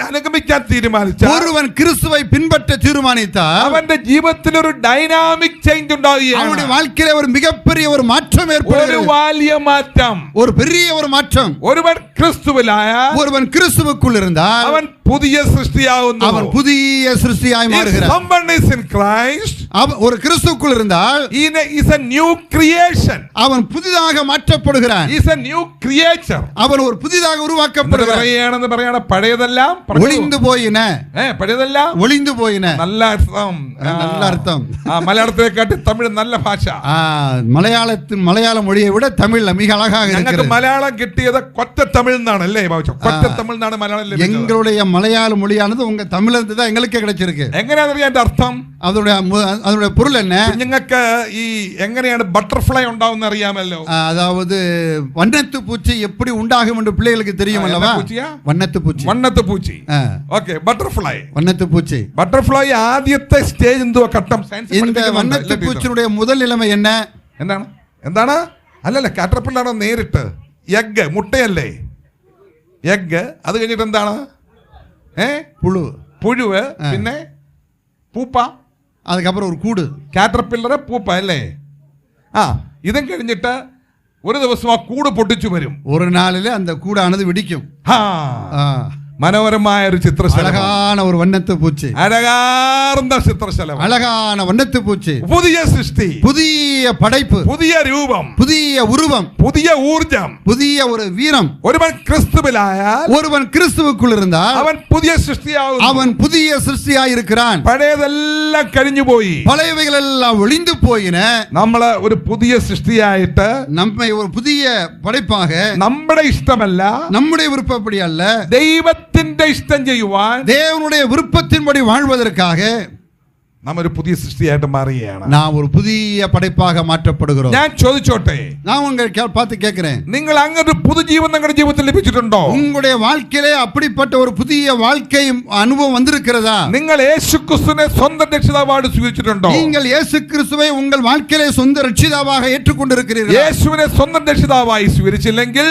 അനുഗമിക്കാൻ തീരുമാനിച്ചാൽ, ஒருவன் கிறிஸ்துவை பின்பற்ற தீர்மானித்தால், അവന്റെ ജീവിതത്തിൽ ഒരു ഡൈനാമിക് ചേഞ്ച് ഉണ്ടാവുകയാണ്. அவனுடைய வாழ்க்கையில ஒரு மிகப்பெரிய ஒரு மாற்றம் ஏற்படுகிறது. ഒരു വലിയ മാറ്റം, ஒரு பெரிய ஒரு மாற்றம். ஒருவன் கிறிஸ்துவிலாയാൽ, ஒருவன் கிறிஸ்துவுக்குள் இருந்தால், അവൻ പുതിയ സൃഷ്ടിയാകുന്നു. அவன் புதிய சிருஷ்டியாய் மாறுகிறான். Someone is in Christ, ஒரு கிறிஸ்துவுக்குள் இருந்தால், is a new creation. அவன் புதிதாக மாற்றப்படுகிறான். is a new creature. அவன் ஒரு புதிதாக உருவாக்கப்படுகிறான். പഴയതെല്ലാം ஒளிந்து போயின. പഴയതെല്ലാം ஒளிந்து போயின. നല്ല അർത്ഥം. മലയാളത്തെക്കാട്ടി തമിഴ് നല്ല ഭാഷ. മലയാള മൊഴിയെ വിட തമിഴ് மிக அழகாக இருக்கிறது. മലയാളം കിട്ടിയത് കൊറ്റ തമിഴ് എന്നാണ് അല്ലേ? കൊറ്റ തമിഴ് എന്നാണ് മലയാളം. எங்களுடைய மலையாள மொழியானது உங்க தமிழ்ல இருந்து தான் எங்களுக்கு கிடைச்சிருக்கு. എങ്ങനെയാണെന്നറിയാൻ അർത്ഥം? அதோட பொருள் என்ன? നിങ്ങൾക്ക് ഈ എങ്ങനെയാണ് ബട്ടർഫ്ലൈ ഉണ്ടാവുന്ന അറിയാമല്ലോ. அதாவது வண்ணத்து பூச்சி எப்படி உண்டாகும் என்று பிள்ளைகளுக்கு தெரியும் அல்லவா? வண்ணத்து பூச்சி. Okay, butterfly. ബട്ടർഫ്ലൈ ആദ്യത്തെ സ്റ്റേജ് എന്തോ ഘട്ടം? இந்த வண்ணத்து பூச்சியுடைய முதல் நிலைமை என்ன? എന്താണ്? അല്ലല്ല, കാറ്റർപില്ലറാണോ നേരിട്ട്? എഗ്, മുട്ടയല്ലേ? എഗ്. അത് കഴിഞ്ഞിട്ട് എന്താണ്? പുഴുവ്. പിന്നെ പൂപ്പ. அதுக்கப்புறம் ஒரு கூடு. കാറ്റർപില്ലർ, പൂപ്പ അല്ലേ? ഇതും കഴിഞ്ഞിട്ട് ഒരു ദിവസം ആ കൂട് പൊട്ടിച്ചു വരും. ഒരു നാളില് அந்த கூடானது வெடிக்கும். മനോഹരമായ ഒരു ചിത്രശലഭം, அழகான ஒரு வண்ணத்து பூச்சி, അഴകാർന്ന ചിത്രശലഭം, அழகான வண்ணத்து பூச்சி, പുതിയ സൃഷ്ടി, புதிய படைப்பு, പുതിയ രൂപം, புதிய உருவம், പുതിയ ഊർജം, புதிய ஒரு வீரம். ഒരുവൻ ക്രിസ്തുവിലായാൽ, ஒருவன் கிறிஸ்துவுக்குள் இருந்தால், അവൻ പുതിയ സൃഷ്ടിയാകുന്നു. அவன் புதிய சிருஷ்டியாய் இருக்கிறான். പഴയതെല്ലാം കഴിഞ്ഞുപോയി, பழையவைகள் எல்லாம் ஒளிந்து போயின. നമ്മള് ഒരു പുതിയ സൃഷ്ടിയായിട്ട്, நம்மை ஒரு புதிய படைப்பாக, നമ്മുടെ ഇഷ്ടമല്ല, நம்முடைய விருப்பப்படி அல்ல, ദൈവത്തിന്റെ ഇഷ്ടം ചെയ്യുവാൻ, தேவனுடைய விருப்பத்தின்படி வாழ்வதற்காக നാം ഒരു പുതിയ സൃഷ്ടിയായിട്ട് മാറുകയാണ്. நாம் ஒரு புதிய படைப்பாக மாற்றப்படுகிறோம். ഞാൻ ചോദിച്ചോട്ടെ, நான் உங்களை பார்த்து கேட்கிறேன், നിങ്ങൾ അങ്ങനെ ഒരു പുതുജീവൻ നിങ്ങളുടെ ജീവിതത്തിൽ ലഭിച്ചിട്ടുണ്ടോ? உங்களுடைய வாழ்க்கையிலே அப்படிப்பட்ட ஒரு புதிய வாழ்க்கை அனுபவம் வந்திருக்கிறதா? നിങ്ങൾ യേശുക്രിസ്തുവിനെ സ്വന്തം രക്ഷിതാവായിട്ട് സ്വീകരിച്ചിട്ടുണ്ടോ? நீங்கள் இயேசு கிறிஸ்துவை உங்கள் வாழ்க்கையிலே சொந்த ரட்சிதாவாக ஏற்றுக்கொண்டிருக்கிறீர்களா? യേശുവിനെ സ്വന്തം രക്ഷിതാവായി സ്വീകരിച്ചില്ലെങ്കിൽ,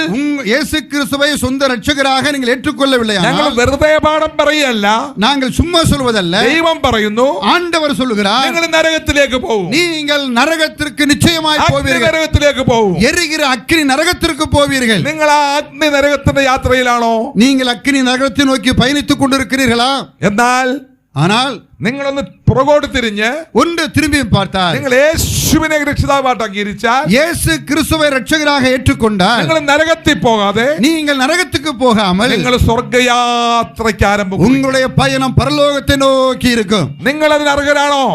இயேசு கிறிஸ்துவை சொந்த ரட்சகராக நீங்கள் ஏற்றுக்கொள்ளவில்லை, ഞങ്ങൾ വെറുതെ പാഠം പറയല്ല, நாங்கள் சும்மா சொல்வதல்ல. ദൈവം പറയുന്നു, ஆண்டவர் சொல்லுகிறார், നിങ്ങൾ നരകത്തിലേക്ക് പോകും. நீங்கள் நரகத்திற்கு நிச்சயமாய் போவீர்கள். നരകത്തിലേക്ക് പോകും. எரிகிற அக்கினி நரகத்திற்கு போவீர்கள். നിങ്ങൾ ആ അഗ്നി നരകത്തിന്റെ യാത്രയിലാണോ? நீங்கள் அக்கினி நரகத்தை நோக்கி பயணித்துக் கொண்டிருக்கிறீர்களா? എന്നാൽ ஆனால் നിങ്ങളൊന്ന് പുറകോട്ട് തിരിഞ്ഞ് ஒன்று திரும்பி பார்த்தால், നിങ്ങൾ യേശുവിനെ രക്ഷിതാവായിട്ട് അംഗീകരിച്ചാൽ, இயேசு கிறிஸ்துவை ரட்சகராக ஏற்றுக்கொண்டால், നിങ്ങൾ നരകത്തിൽ പോകാതെ நீங்கள் நரகத்துக்கு போகாமல் നിങ്ങൾ സ്വർഗയാത്രയ്ക്ക് ആരംഭിക്കും. உங்களுடைய பயணம் பரலோகத்தை நோக்கி இருக்கும். നിങ്ങൾ അതിന് അർഹരാണോ?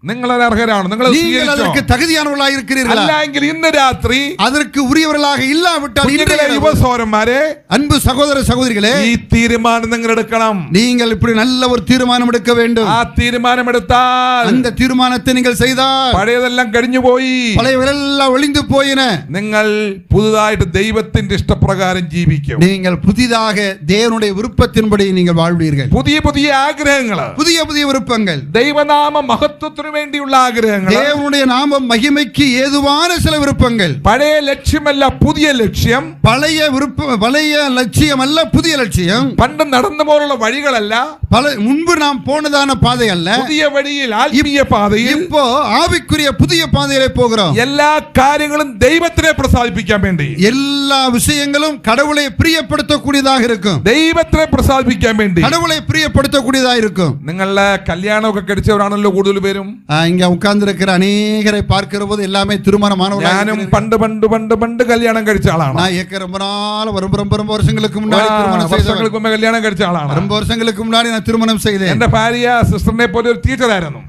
നിങ്ങൾ അതിന് അർഹരാണോ? നിങ്ങൾ நீங்கள் அதற்கு தகுதியானவர்களாக இருக்கிறீர்களா? അല്ലെങ്കിൽ ഇന്ന് രാത്രി அதற்கு உரியவர்களாக இல்லாவிட்டால் കുഞ്ഞുങ്ങളെ, യുവസഹോദരന്മാരെ, அன்பு சகோதர சகோதரிகளே, ഈ തീരുമാനം നിങ്ങൾ എടുക്കണം. நீங்கள் இப்படி நல்ல ஒரு தீர்மானம் எடுக்க வேண்டும். ആ തീരുമാനമെടുത്താൽ, அந்த தீர்மானத்தை நீங்கள் செய்தால் പഴയതെല്ലാം കഴിഞ്ഞുപോയി, பழையவரெல்லாம் ஒளிந்து போயின, നിങ്ങൾ പുതുതായിട്ട് ദൈവത്തിന്റെ ഇഷ്ടപ്രകാരം ജീവിക്കും. நீங்கள் புதிதாக தேவனுடைய விருப்பத்தின்படி நீங்கள் வாழ்வீர்கள். പുതിയ പുതിയ ആഗ്രഹങ്ങൾ, புதிய புதிய விருப்பங்கள், ദൈവനാമ മഹത്വത്തിനു വേണ്ടിയുള്ള ആഗ്രഹങ്ങൾ, தேவனுடைய நாம மகிமைக்கு ஏதுவான சில விருப்பங்கள். പഴയ ലക്ഷ്യമല്ല പുതിയ ലക്ഷ്യം, பழைய விருப்பம், பழைய லட்சியம் அல்ல புதிய லட்சியம், പണ്ട് നടന്നു പോലുള്ള വഴികളല്ല, முன்பு நாம் போனதான பாதை அல்ல, പുതിയ വഴിയിൽ, ആത്മീയ പാതയിൽ இப்போ ஆவிக்குரிய புதிய பாதையிலே போகிறோம். എല്ലാ കാര്യങ്ങളും ദൈവത്തിനെ പ്രസാദിപ്പിക്കാൻ വേണ്ടി, எல்லா விஷயங்களும் கடவுளை பிரியப்படுத்தக்கூடியதாக இருக்கும். ദൈവത്തിനെ പ്രസാദിപ്പിക്കാൻ വേണ്ടി, கடவுளை பிரியப்படுத்தக்கூடியதாக இருக்கும். നിങ്ങളുടെ കല്യാണമൊക്കെ കഴിച്ചവരാണല്ലോ കൂടുതൽ പേരും. இங்க உட்கார்ந்து இருக்கிற அநேகரை பார்க்கிற போது எல்லாமே திருமணமானவர்களாக. ഞാനും പണ്ട് പണ്ട് പണ്ട് പണ്ട് കല്യാണം കഴിച്ച ആളാണ്. நான் ரொம்ப நாள் ரொம்ப வருஷங்களுக்கு முன்னாடி திருமணம் செய்தேன். വർഷങ്ങൾക്ക് മുമ്പ് കല്യാണം കഴിച്ച ആളാണ്. ரொம்ப வருஷங்களுக்கு முன்னாடி நான் திருமணம் செய்தேன். എന്റെ ഭാര്യ സിസ്റ്ററിനെ പോലെ ഒരു ടീച്ചറായിരുന്നു.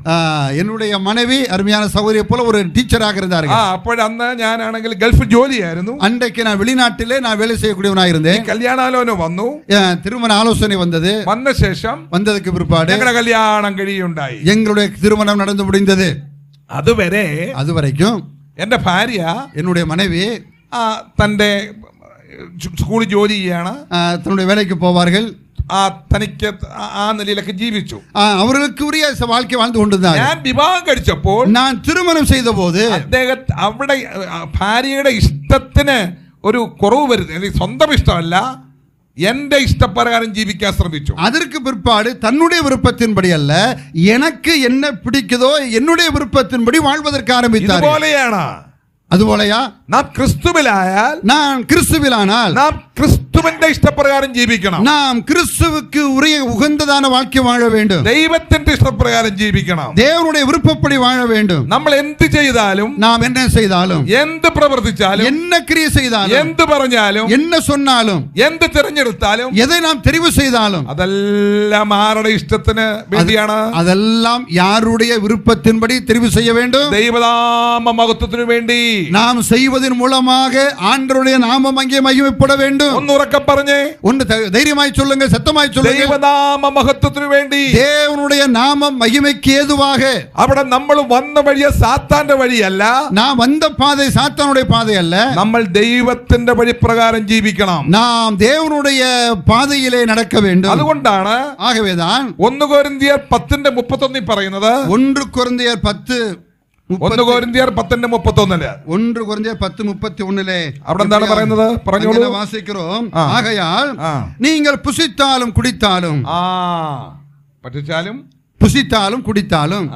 என்னுடைய மனைவி அருமையான சகோதரியை போல ஒரு டீச்சராக இருந்தார்கள். അപ്പോഴന്ന് ഞാനാണെങ്കിൽ ഗൾഫ് ജോലിയായിരുന്നു. அன்றைக்கு நான் வெளிநாட்டிலே நான் வேலை செய்யக்கூடியவனாக இருந்தேன். കല്യാണാലോചന വന്നു, திருமண ஆலோசனை வந்தது. വന്ന ശേഷം வந்ததுக்கு பிற்பாடு ഞങ്ങളുടെ കല്യാണം കഴിയുണ്ടായി. எங்களுடைய திருமணம் நடந்து முடிந்தது. அதுவரைக்கும் എന്റെ ഭാര്യ, என்னுடைய மனைவி തന്റെ സ്കൂളിൽ ജോലി ചെയ്യാണ്, தன்னுடைய வேலைக்கு போவார்கள். തനിക്ക് ആ നിലയിലൊക്കെ ജീവിച്ചു. அவர்களுக்கு உரிய வாழ்க்கை வாழ்ந்து கொண்டிருந்தார். ഞാൻ വിവാഹം കഴിച്ചപ്പോൾ, நான் திருமணம் செய்த போது അവിടെ ഭാര്യയുടെ ഇഷ്ടത്തിന് ഒരു കുറവ് വരുന്നത്, സ്വന്തം ഇഷ്ടമല്ല, എന്റെ ഇഷ്ടപ്രകാരം ജീവിക്കാൻ ശ്രമിച്ചു. அதற்கு பிற்பாடு தன்னுடைய விருப்பத்தின்படி அல்ல, எனக்கு என்ன பிடிக்குதோ என்னுடைய விருப்பத்தின்படி வாழ்வதற்கு ஆரம்பித்தார். ഇതുപോലെയാണ്. അതുപോലെയാ നാം ക്രിസ്തുവിലായാൽ, நான் கிறிஸ்துவிலானால் നാം ക്രിസ്തുവിന്റെ ഇഷ്ടപ്രകാരം ജീവിക്കണം. நாம் கிறிஸ்துவுக்கு உரிய உகந்ததான வாழ்க்கை வாழ வேண்டும். ദൈവത്തിന്റെ ഇഷ്ടപ്രകാരം ജീവിക്കണം. தேவனுடைய விருப்பப்படி வாழ வேண்டும். നമ്മൾ എന്ത് ചെയ്താലും, நாம் என்ன செய்தாலும், എന്ത് പ്രവർത്തിച്ചാലും, என்ன கிரியை செய்தாலும், എന്ത് പറഞ്ഞാലും, என்ன சொன்னாலும், എന്ത് തിരഞ്ഞെടുത്താലും, எதை நாம் தெரிவு செய்தாலும், അതെല്ലാം ആരുടെ ഇഷ്ടത്തിന് വേണ്ടിയാണ്? அதெல்லாம் யாருடைய விருப்பத்தின்படி தெரிவு செய்ய வேண்டும். ദൈവനാമ മഹത്വത്തിനു വേണ്ടി நாம் செய்வதன் மூலமாக ஆண்டவருடைய நாமம் அங்கே மகிமைப்பட வேண்டும். ഒന്നുറക്കെ പറഞ്ഞേ, ஒன்று தைரியமாய் சொல்லுங்க, சத்தமாய் சொல்லுங்க. ദൈവനാമ മഹത്വത്തിനു വേണ്ടി, தேவனுடைய நாமம் மகிமைக்கு ஏதுவாக. അവിടെ നമ്മൾ വന്ന വഴിയ സാത്താന്റെ വഴിയല്ല, நாம் வந்த பாதை சாத்தானுடைய பாதை அல்ல, നമ്മൾ ദൈവത്തിന്റെ വഴി പ്രകാരം ജീവിക്കണം. நாம் தேவனுடைய பாதையிலே நடக்க வேண்டும். അതുകൊണ്ടാണ് ஆகவேதான் 1 കൊരിന്ത്യർ 10:31 പറയുന്നത്, 1 കൊരിന്ത്യർ 10 1 കൊരിന്ത്യർ 10:31 1 കൊരിന്ത്യർ 10:31 അവിടെ എന്താണ് പറയുന്നത്? പറഞ്ഞോളൂ. வாசிக்கிறோம். ஆகையால் நீங்கள் புசித்தாலும் குடித்தாலும், പറ്റിച്ചാലും புசித்தாலும் குடித்தாலும்,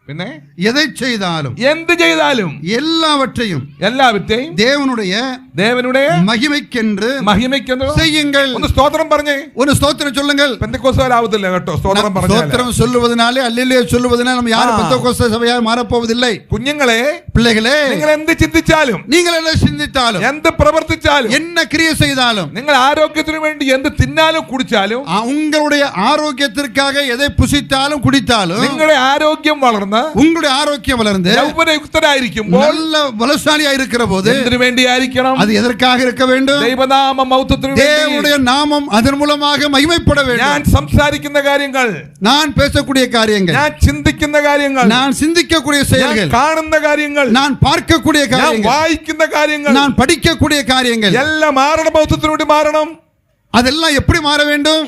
പിന്നെ எதை செய்தாலும், എന്ത് ചെയ്താലും, எல்லாவற்றையும் தேவனுடைய மகிமைக்கென்று செய்யுங்கள். ഒന്ന് സ്തോത്രം പറഞ്ഞേ, ஒரு ஸ்தோத்திரம் சொல்லுங்கள். പെന്തക്കോസ്തുകാരാവത്തില്ല കേട്ടോ, സ്തോത്രം പറഞ്ഞാൽ. ஸ்தோத்திரம் சொல்லுவதனாலே, அல்லேலூயா சொல்லுவதனாலே நம்ம யாரும் பெந்தக்கோஸ்து சபையாய் மாறப்போவதில்லை. കുഞ്ഞുങ്ങളെ, பிள்ளைகளே, നിങ്ങൾ എന്ത് ചിന്തിച്ചാലും, நீங்கள் என்ன சிந்தித்தாலும், എന്ത് പ്രവർത്തിച്ചാലും, என்ன கிரியை செய்தாலும், നിങ്ങൾ ആരോഗ്യത്തിനു വേണ്ടി എന്ത് തിന്നാലും കുടിച്ചാലും, உங்களுடைய ஆரோக்கியத்திற்காக எதை புசித்தாலும் குடித்தாலும், നിങ്ങളുടെ ആരോഗ്യം വളർന്ന്, உங்களுடைய ஆரோக்கியம் வளர்ந்து യൗവനയുക്തരായിരിക്കുമ്പോൾ, நல்ல பலசாலியா இருக்கிற போது എന്തിനു വേണ്ടിയായിരിക്കണം? அது எதற்காக இருக்க வேண்டும்? ദൈവനാമ മഹത്വത്തിനു വേണ്ടി. தேவனுடைய நாமம் அதன் மூலமாக மகிமைப்பட வேண்டும். ഞാൻ സംസാരിക്കുന്ന കാര്യങ്ങൾ, நான் பேசக்கூடிய காரியங்கள், ഞാൻ ചിന്തിക്കുന്ന കാര്യങ്ങൾ, நான் சிந்திக்கக்கூடிய ഞാൻ செயல்கள், കാണുന്ന കാര്യങ്ങൾ, நான் பார்க்கக்கூடிய ഞാൻ காரியங்கள், വായിക്കുന്ന കാര്യങ്ങൾ நான் படிக்கக்கூடிய காரியங்கள் എല്ലാം മാറണം, മഹത്വത്തിനു വേണ്ടി മാറണം. அதெல்லாம் எப்படி மாற வேண்டும்?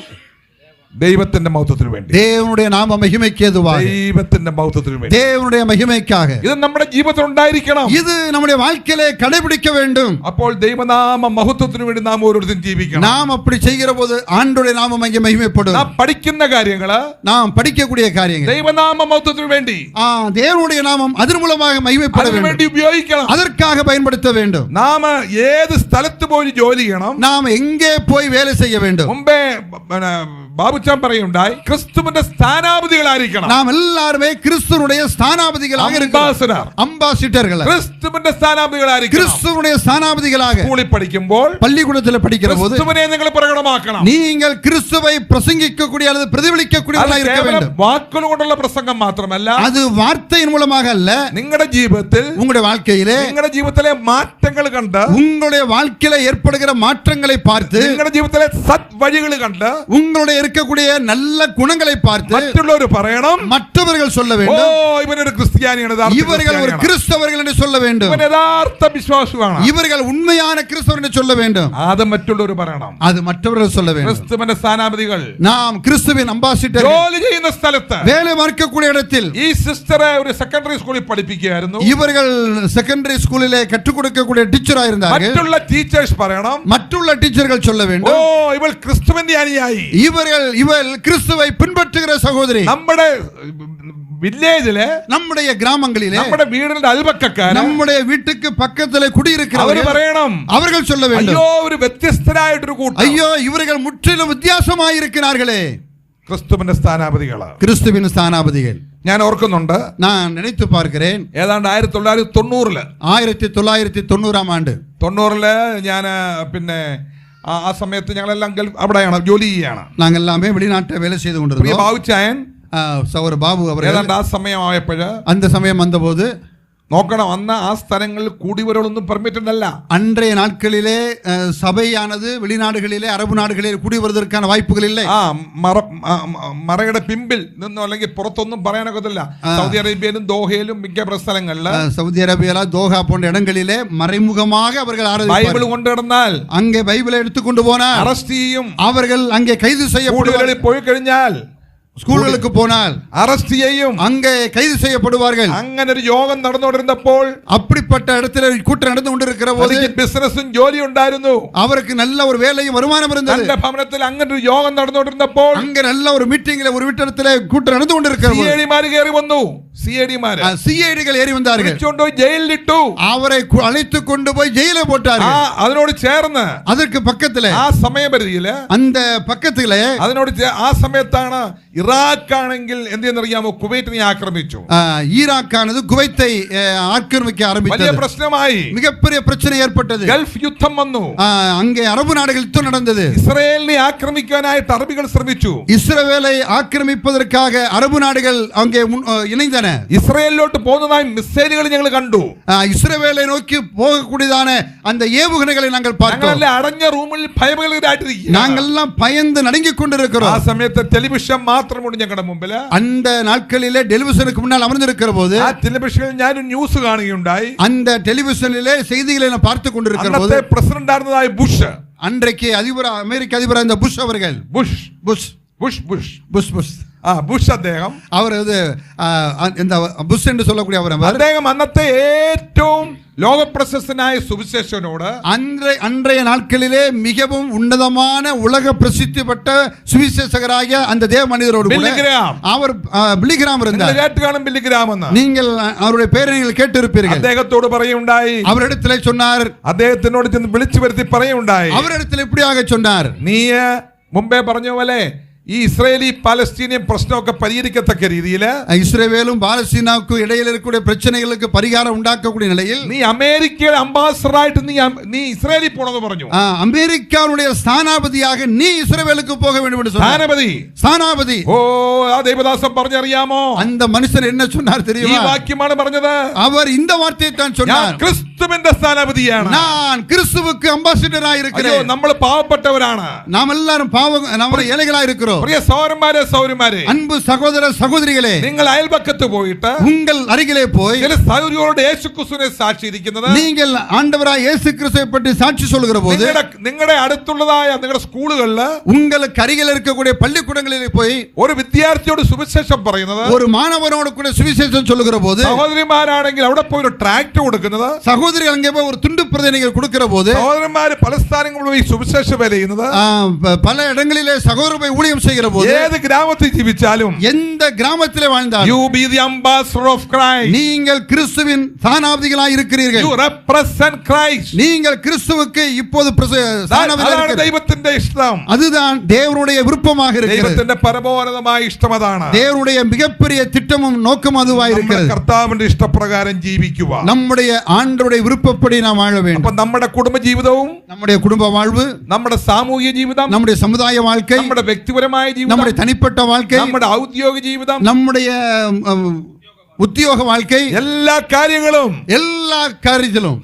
ദൈവത്തിന്റെ മഹത്വത്തിനു വേണ്ടി, தேவனுடைய நாம மகிமைக்கு ஏதுவாக, ദൈവത്തിന്റെ മഹത്വത്തിനു വേണ്ടി, தேவனுடைய மகிமைக்காக ഇത് നമ്മുടെ ജീവിതത്തിൽ ഉണ്ടായിരിക്കണം. இது நம்முடைய வாழ்க்கையிலே கடைபிடிக்க வேண்டும். അപ്പോൾ ദൈവനാമ മഹത്വത്തിനു വേണ്ടി നാം ഓരോരുത്തരും ജീവിക്കണം. நாம் அப்படி செய்கிற போது ஆண்டவருடைய நாமம் அங்கே மகிமைப்படும். നാം പഠിക്കുന്ന കാര്യങ്ങള്, நாம் படிக்கக்கூடிய காரியங்கள் ദൈവനാമ മഹത്വത്തിനു വേണ്ടി, தேவனுடைய நாமம் அதன் மூலமாக மகிமைப்பட അതിനു வேண்டும். വേണ്ടി ഉപയോഗിക്കണം. அதற்காக பயன்படுத்த வேண்டும். നാം ഏത് സ്ഥലത്ത് പോയി ജോലി ചെയ്യണം, நாம் எங்கே போய் வேலை செய்ய வேண்டும்? മുമ്പേ ബാബുച്ചാൻ പറയുണ്ടായി, ക്രിസ്തുവിന്റെ സ്ഥാനാപതികളായിരിക്കണം. நாம் எல்லாருமே கிறிஸ்துவுடைய ஸ்தானாபதிகளாக இருக்கிறோம். அம்பாசிடர்கள், ക്രിസ്തുവിന്റെ സ്ഥാനാപതികളായിരിക്കണം. கிறிஸ்துவுடைய ஸ்தானாபதிகளாக സ്കൂളിൽ പഠിക്കുമ്പോൾ, பள்ளிக்கூடத்தில் படிக்கிற போது ക്രിസ്തുവിനെ നിങ്ങൾ പ്രകടമാക്കണം. நீங்கள் கிறிஸ்துவை பிரசங்கிக்கக்கூடிய அல்லது பிரதிபலிக்கக்கூடியவர்களாக இருக்க வேண்டும். വാക്കുകൾ കൊണ്ടുള്ള പ്രസംഗം മാത്രമല്ല, அது വാர்த்தையின் மூலமாக அல்ல, നിങ്ങളുടെ ജീവിതത്തിൽ, உங்களுடைய வாழ்க்கையிலே, നിങ്ങളുടെ ജീവിതത്തിലെ മാറ്റങ്ങൾ കണ്ട്, உங்களுடைய வாழ்க்கையில ஏற்படுகிற மாற்றங்களை பார்த்து, നിങ്ങളുടെ ജീവിതത്തിലെ സദ്വഴികൾ കണ്ട്, உங்களுடைய இருக்கக்கூடிய நல்ல குணங்களை பார்த்து മറ്റുള്ളവർ പറയണം, மற்றவர்கள் சொல்ல ഓ வேண்டும், ഇവനൊരു ക്രിസ്ത്യാനിയാണ്, இவர்கள் ஒரு கிறிஸ்தவர்கள் என்று சொல்ல வேண்டும், ഇവൻ യഥാർത്ഥ വിശ്വാസിയാണ്, இவர்கள் உண்மையான கிறிஸ்தவர் என்று சொல்ல வேண்டும். അത് മറ്റുള്ളവർ പറയണം, அது மற்றவர்கள் சொல்ல வேண்டும். ക്രിസ്തുവിന്റെ സ്ഥാനാപതികൾ நாம் கிறிஸ்துவின் அம்பாசிடர், ജോലി ചെയ്യുന്ന സ്ഥലത്ത്, வேலை பார்க்கக்கூடிய இடத்தில், ഈ സിസ്റ്ററെ ഒരു സെക്കൻഡറി സ്കൂളിൽ പഠിപ്പിക്കുകയായിരുന്നു. இவர்கள் செகண்டரி ஸ்கூலிலே கற்றுக் கொடுக்கக்கூடிய டீச்சரா இருந்தார்கள். മറ്റുള്ള ടീച്ചേഴ്സ് പറയണം, மற்றுள்ள டீச்சர்கள் சொல்ல ഓ வேண்டும், ഇവൾ ക്രിസ്തുവിന്റെ അനുയായി, இவள் கிறிஸ்துவை பின்பற்றுகிற சகோதரி. നമ്മുടെ വില്ലേജിലെ, நம்முடைய கிராமங்களிலே, നമ്മുടെ വീടിന്റെ അയൽപക്കക്കാര്, நம்முடைய வீட்டுக்கு பக்கத்திலே അവര് குடியிருக்கிறவர்கள் പറയണം, அவர்கள் சொல்ல வேண்டும், അയ്യോ ഒരു വ്യത്യസ്തരായിട്ടൊരു കൂട്ടം, ஐயோ இவர்கள் முற்றிலும் வித்தியாசமாய் இருக்கிறார்களே. ക്രിസ്തുവിന്റെ സ്ഥാനാപതികള്, கிறிஸ்துவின் ஸ்தானாபதிகள். ഞാൻ ഓർക്കുന്നുണ്ട്, நான் நினைத்து பார்க்கிறேன், ഏതാണ്ട് 1990 1990 ஆண்டு, 90 ഞാൻ പിന്നെ ആ സമയത്ത് ഞങ്ങളെല്ലാം അവിടെയാണ് ജോലി ചെയ്യാണ്. நாங்கள் எல்லாமே வெளிநாட்டை வேலை செய்து கொண்டிருந்தோம். ബാബുച്ചായൻ சகோதர பாபு அவர்கள் ഏതാണ്ട് ആ സമയമായപ്പോഴ്, அந்த சமயம் வந்தபோது, നോക്കണം, അന്ന് ആ സ്ഥലങ്ങളിൽ കൂടിവരവൊന്നും പെർമിറ്റഡ് അല്ല. அன்றைய நாட்களிலே சபையானது வெளிநாடுகளிலே, அரபு நாடுகளிலே கூடி வருவதற்கான வாய்ப்புகள் இல்லை. മറയുടെ പിമ്പിൽ നിന്നോ അല്ലെങ്കിൽ പുറത്തൊന്നും പറയാനൊക്കത്തില്ല. സൗദി അറേബ്യയിലും ദോഹയിലും മിക്ക സ്ഥലങ്ങളില്, சவுதி அரேபியா, தோஹா போன்ற இடங்களிலே மறைமுகமாக அவர்கள் ബൈബിൾ കൊണ്ടുകിടന്നാൽ, அங்கே பைபிளை எடுத்துக்கொண்டு போனால் അറസ്റ്റ് ചെയ്യും. அவர்கள் அங்கே கைது செய்யப்படுவார்கள். പോയി കഴിഞ്ഞാൽ, ஸ்கூல்களுக்கு போனால் അറസ്റ്റ് ചെയ്യും, அங்கே கைது செய்யப்படுவார்கள். അങ്ങനെ ഒരു യോഗം നടന്നുകൊണ്ടിരുന്നപ്പോൾ, அப்படிப்பட்ட இடத்துல கூட்டம் நடந்து கொண்டிருக்கிற போது, ബിസിനസ്സും ജോലി ഉണ്ടായിരുന്നു, அவருக்கு நல்ல ஒரு வேலையும் வருமானம் இருந்தது. തന്റെ ഭവനത്തിൽ അങ്ങനെ ഒരു യോഗം നടന്നുകൊണ്ടിരുന്നപ്പോൾ, அங்க நல்ல ஒரு மீட்டிங்ல, ஒரு வீட்டிடத்திலே கூட்டம் நடந்து கொண்டிருக்கிற போது, സിഐഡിമാര് കയറി വന്നു. சிஐடிகள் ஏறி வந்தார்கள், ജയിലിലിട്ടു, அவரை அழைத்து கொண்டு போய் ஜெயில போட்டார்கள். അതിനോട് ചേർന്ന്, அதற்கு பக்கத்துல, ആ സമയപരിധിയില്, அந்த பக்கத்துல, അതിനോട് ആ സമയത്താണ് ഇറാഖാണെങ്കിൽ എന്തെന്നറിയാമോ, കുവൈറ്റിനെ ആക്രമിച്ചു. ஈராக்கானது குவைத்தை ஆக்கிரமிக்க വലിയ ஆரம்பித்தது. പ്രശ്നമായി, மிகப்பெரிய பிரச்சனை ஏற்பட்டது. ഗൾഫ് യുദ്ധം വന്നു. அங்கே அரபு நாடுகள் யுத்தம் நடந்தது. ഇസ്രായേലിനെ ആക്രമിക്കാനായിട്ട് അറബികൾ ശ്രമിച്ചു. இஸ்ரவேலை ஆக்கிரமிப்பதற்காக அரபு நாடுகள் அங்கே இணைந்தன. ഇസ്രായേലിലോട്ട് പോകുന്നതായി മിസൈലുകൾ ഞങ്ങൾ കണ്ടു. இஸ்ரவேலை நோக்கி போகக்கூடியதான அந்த ஏவுகணைகளை நாங்கள் பார்த்தோம். അടഞ്ഞ റൂമിൽ ഭയഭീതരായിട്ടിരിക്കുക. நாங்கெல்லாம் பயந்து நடுங்கிக் கொண்டிருக்கிறோம். ആ സമയത്ത് ടെലിവിഷൻ മാത്രമുണ്ട് ഞങ്ങളുടെ മുമ്പിൽ. அந்த நாட்களிலே டெலிவிஷனுக்கு முன்னால் அமர்ந்திருக்கிற போது, ആ ടെലിവിഷനിൽ ഞാൻ ന്യൂസ് കാണുകയുണ്ടായി. அந்த டெலிவிஷனிலே செய்திகளை நான் பார்த்து கொண்டிருக்கிற போது, പ്രസിഡന്റ് ആയിരുന്നതായ ബുഷ്, அன்றைக்கு அதிபர், அமெரிக்க அதிபர் இந்த புஷ் அவர்கள், Bush Bush Bush Bush Bush Bush Bush അദ്ദേഹം, அவர் இந்த புஷ் என்று சொல்லக்கூடிய അദ്ദേഹം അന്നത്തെ ഏറ്റവും ലോകപ്രശസ്തനായ സുവിശേഷകനോട്, அன்றைய நாட்களிலே மிகவும் உன்னதமான உலக பிரசித்தி பெற்ற சுவிசேஷகராகிய அந்த தேவ மனிதரோடு அவர் பில்லிகிராம் இருந்தார். நீங்கள் அவருடைய பெயரை நீங்கள் கேட்டிருப்பீர்கள். അദ്ദേഹത്തോട് പറയുണ്ടായി, அவரிடத்திலே சொன்னார், അദ്ദേഹത്തിനോട് ചെന്ന് വിളിച്ചു വരുത്തി പറയുണ്ടായി, அவரிடத்தில் இப்படியாக சொன்னார், നീ മുമ്പേ പറഞ്ഞ പോലെ ഈ ഇസ്രായേലി പാലസ്തീനിയൻ പ്രശ്നമൊക്കെ പരിഹരിക്കത്തക്ക രീതിയിൽ, இஸ்ரவேலும் பாலஸ்தீனாவுக்கும் இடையில் இருக்கக்கூடிய பிரச்சனைகளுக்கு பரிகாரம் உண்டாக்கக்கூடிய நிலையில், നീ അമേരിക്കയുടെ അംബാസഡറായിട്ട് നീ ഇസ്രായേലിൽ പോണെന്ന് പറഞ്ഞു. அமெரிக்காவுடைய ஸ்தானாபதியாக நீ இஸ்ரவேலுக்கு போக வேண்டும் என்று சொன்னார். ஸ்தானாபதி. ഓ, ആ ദേവദാസൻ പറഞ്ഞറിയാമോ, அந்த மனுஷன் என்ன சொன்னார் தெரியுமா? ഈ വാക്യമാണ് പറഞ്ഞത്. அவர் இந்த வார்த்தையை தான் சொன்னார், ക്രിസ്തു ക്രിസ്തുവിന്റെ സ്ഥാനാപതിയാണ്. நான் கிறிஸ்துவுக்கு அம்பாசிடராய் இருக்கிறேன். നമ്മൾ പാവപ്പെട്ടവരാണ്. நாம் எல்லாரும் നമ്മൾ ஏழைகளாய் இருக்கிறோம். പ്രിയ സഹോദരന്മാരെ സഹോദരിമാരെ, அன்பு சகோதர சகோதரிகளே, നിങ്ങൾ അയൽപക്കത്ത് പോയിട്ട് உங்கள் அருகிலே போய் ചില സഹോദരികളോട് യേശുക്രിസ്തുവിനെ സാക്ഷീകരിക്കുന്നത്, நீங்கள் ஆண்டவராய் இயேசு கிறிஸ்துவை பற்றி சாட்சி சொல்லுகிற போது, നിങ്ങളുടെ അടുത്തുള്ളതായ നിങ്ങളുടെ സ്കൂളുകളിൽ உங்களுக்கு அருகில் இருக்கக்கூடிய பள்ளிக்கூடங்களிலே போய் ഒരു വിദ്യാർത്ഥിയോട് സുവിശേഷം പറയുന്നത്, ஒரு மாணவனோடு கூட சுவிசேஷம் சொல்லுகிற போது, സഹോദരിമാരാണെങ്കിൽ അവിടെ പോയി ഒരു ട്രാക്ട് കൊടുക്കുന്നത്, சகோதரிகள் அங்கே போய் ஒரு துண்டு பிரதிநிதிகள் கொடுக்கிற போது, സഹോദരന്മാര് പല സ്ഥലങ്ങളിൽ പോയി സുവിശേഷ വേല ചെയ്യുന്നത്, பல இடங்களிலே சகோதரர் போய் ஊழியம் செய்கிற போது, ഏത് ഗ്രാമത്തിൽ ജീവിച്ചാലും, எந்த கிராமத்திலே வாழ்ந்தாலும், you be the ambassador of Christ, நீங்கள் கிறிஸ்துவின் சானாபதிகளாய் இருக்கிறீர்கள். you represent Christ, நீங்கள் கிறிஸ்துவுக்கு இப்போது അതാണ് ദൈവത്തിന്റെ ഇഷ്ടം. அதுதான் தேவனுடைய விருப்பமாக இருக்கிறது. ദൈവത്തിന്റെ പരമോന്നതമായ ഇഷ്ടം അതാണ്. தேவனுடைய மிகப்பெரிய திட்டமும் நோக்கம் அதுவாய் இருக்கிறது. കർത്താവിന്റെ ഇഷ്ടപ്രകാരം ജീവിക്കുക, நம்முடைய ஆண்டவருடைய விருப்பப்படி நாம் வாழ வேண்டும். അപ്പോൾ നമ്മുടെ കുടുംബ ജീവിതവും, நம்முடைய குடும்ப வாழ்வு, നമ്മുടെ സാമൂഹിക ജീവിതം, நம்முடைய சமுதாய வாழ்க்கை, നമ്മുടെ വ്യക്തിപരമായ ജീവിതം, நம்முடைய தனிப்பட்ட வாழ்க்கை, നമ്മുടെ ഔദ്യോഗിക ജീവിതം, நம்முடைய உத்தியோக வாழ்க்கை, എല്ലാ കാര്യങ്ങളും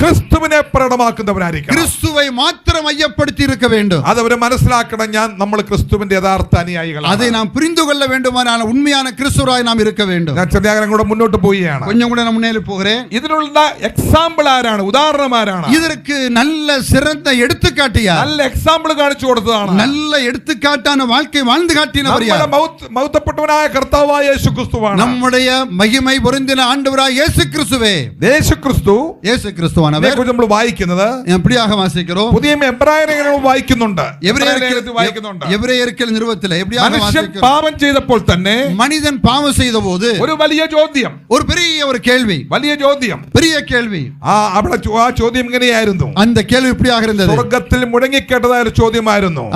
கிறிஸ்துவினை പ്രകടമാക്കുന്നവരായിരിക്കണം. கிறிஸ்துவை மாத்திரம் மையப்படுத்தி இருக்க வேண்டும். അതവരെ മനസ്സിലാക്കണം. നമ്മൾ ക്രിസ്തുവിന്റെ യഥാർത്ഥ അനുയായികളാണ്. அதை நாம் புரிந்து கொள்ள வேண்டுமானால் உண்மையான கிறிஸ்துவராய் நாம் இருக்க வேண்டும். ഞാൻ ചെറിയ കൂടെ മുന്നോട്ട് പോവുകയാണ്. கொஞ்சம் கூட நான் முன்னேறி போகிறேன். ഇതിനുള്ള എക്സാമ്പിൾ ആരാണ്? ഉദാഹരണം ആരാണ്? இதற்கு நல்ல சிறந்த எடுத்துக்காட்டு யார்? நல்ல എക്സാമ്പിൾ കാണിച്ചു കൊടുത്തതാണ്. நல்ல எடுத்துக்காட்டான வாழ்க்கை வாழ்ந்து காட்டினவர் யார்? മഹത്വപ്പെട്ടവനായ കർത്താവായ യേശുക്രിസ്തുവാണ്. நம்முடைய மகிமை பொருந்தின ஆண்டவராய் இயேசு கிறிஸ்துவே. യേശു ക്രിസ്തുവാണ് നമ്മൾ വായിക്കുന്നത്. எப்படியாக வாசிக்கிறோம்? പുതിയ എബ്രായ ലേഖനം വായിക്കുന്നുണ്ട്. எபிரேயர்கள் நிருபத்திலே எப்படியாக வாசிக்கிறோம்? പാപം ചെയ്തപ്പോൾ തന്നെ மனிதன் பாவம் செய்தபோது ഒരു വലിയ ചോദ്യം, ஒரு பெரிய ஒரு கேள்வி, பெரிய கேள்வி. അവിടെ ആ ചോദ്യം ഇങ്ങനെയായിരുന്നു. அந்த கேள்வி இப்படியாக இருந்தது. സ്വർഗ്ഗത്തിൽ മുഴങ്ങിക്കേട്ടതായ ഒരു ചോദ്യമായിരുന്നു.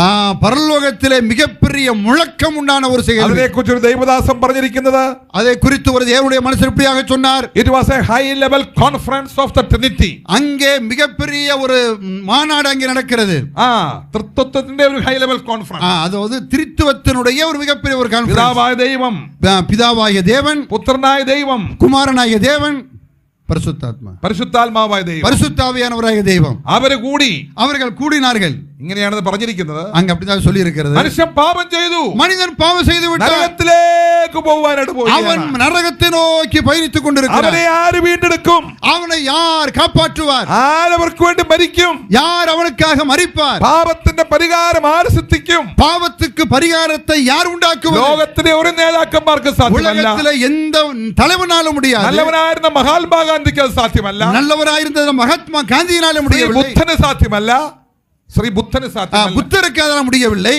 பரலோகத்திலே மிகப்பெரிய முழக்கம் உண்டான ஒரு செய்தி. അതിനെക്കുറിച്ച് ഒരു ദൈവദാസൻ പറഞ്ഞിരിക്കുന്നത്, அதை குறித்து ஒரு தேவனுடைய மனுஷர் இப்படியாக சொன்னார். It was a high level conference of the Trinity. அங்கே மிகப்பெரிய ஒரு மாநாடு அங்கே நடக்கிறது. ത്രിത്വത്തിന്റെ ഒരു ഹൈ ലെവൽ കോൺഫറൻസ്. அதாவது திரித்துவத்தினுடைய ஒரு மிகப்பெரிய ஒரு கான்ஃபரன்ஸ். പിതാവായ ദൈവം, பிதாவாகிய தேவன், പുത്രനായ ദൈവം, குமாரனாகிய தேவன், പരിശുദ്ധാത്മാവായ ദൈവം, பரிசுத்தாவியானவராகிய தெய்வம், அவர்கள் கூடினார்கள். ഇങ്ങനെയാണ് പറഞ്ഞിരിക്കുന്നത്. அங்க அப்படிதான் சொல்லி இருக்கிறது. മനുഷ്യൻ പാപം ചെയ്തു, மனிதன் பாவம் செய்து விட்டான், നരകത്തിലേക്ക് പോവാനായിട്ട് പോയി. அவன் நரகத்தை நோக்கி பயணித்துக் கொண்டிருக்கிறான். அவனை யார் வீണ്ടെടുക്കും? அவனை யார் காப்பாற்றுவார்? ആർ അവർക്ക് വേണ്ടി മരിക്കും? யார் அவனுக்காக மரிப்பார்? പാപത്തിന്റെ പരിഹാരം ആർ സിദ്ധിക്കും? பாவத்துக்கு பரிகாரத்தை யார் உண்டாக்குவார்? ലോകത്തിലെ ഒരു നേതാക്കന്മാർക്ക് സാധ്യമല്ല. உலகத்திலே எந்த தலைவனாலும் முடியாது. നല്ലവനായിരുന്ന മഹാത്മാഗാന്ധിക്ക് അത് സാധ്യമല്ല. நல்லவராயிருந்த மகாத்மா காந்தியினால முடியவில்லை. ബുദ്ധന് സാധ്യമല്ല. ശ്രീ ബുദ്ധന് സാധ്യമല്ല. புத்தருக்கு அதெல்லாம் முடியவில்லை.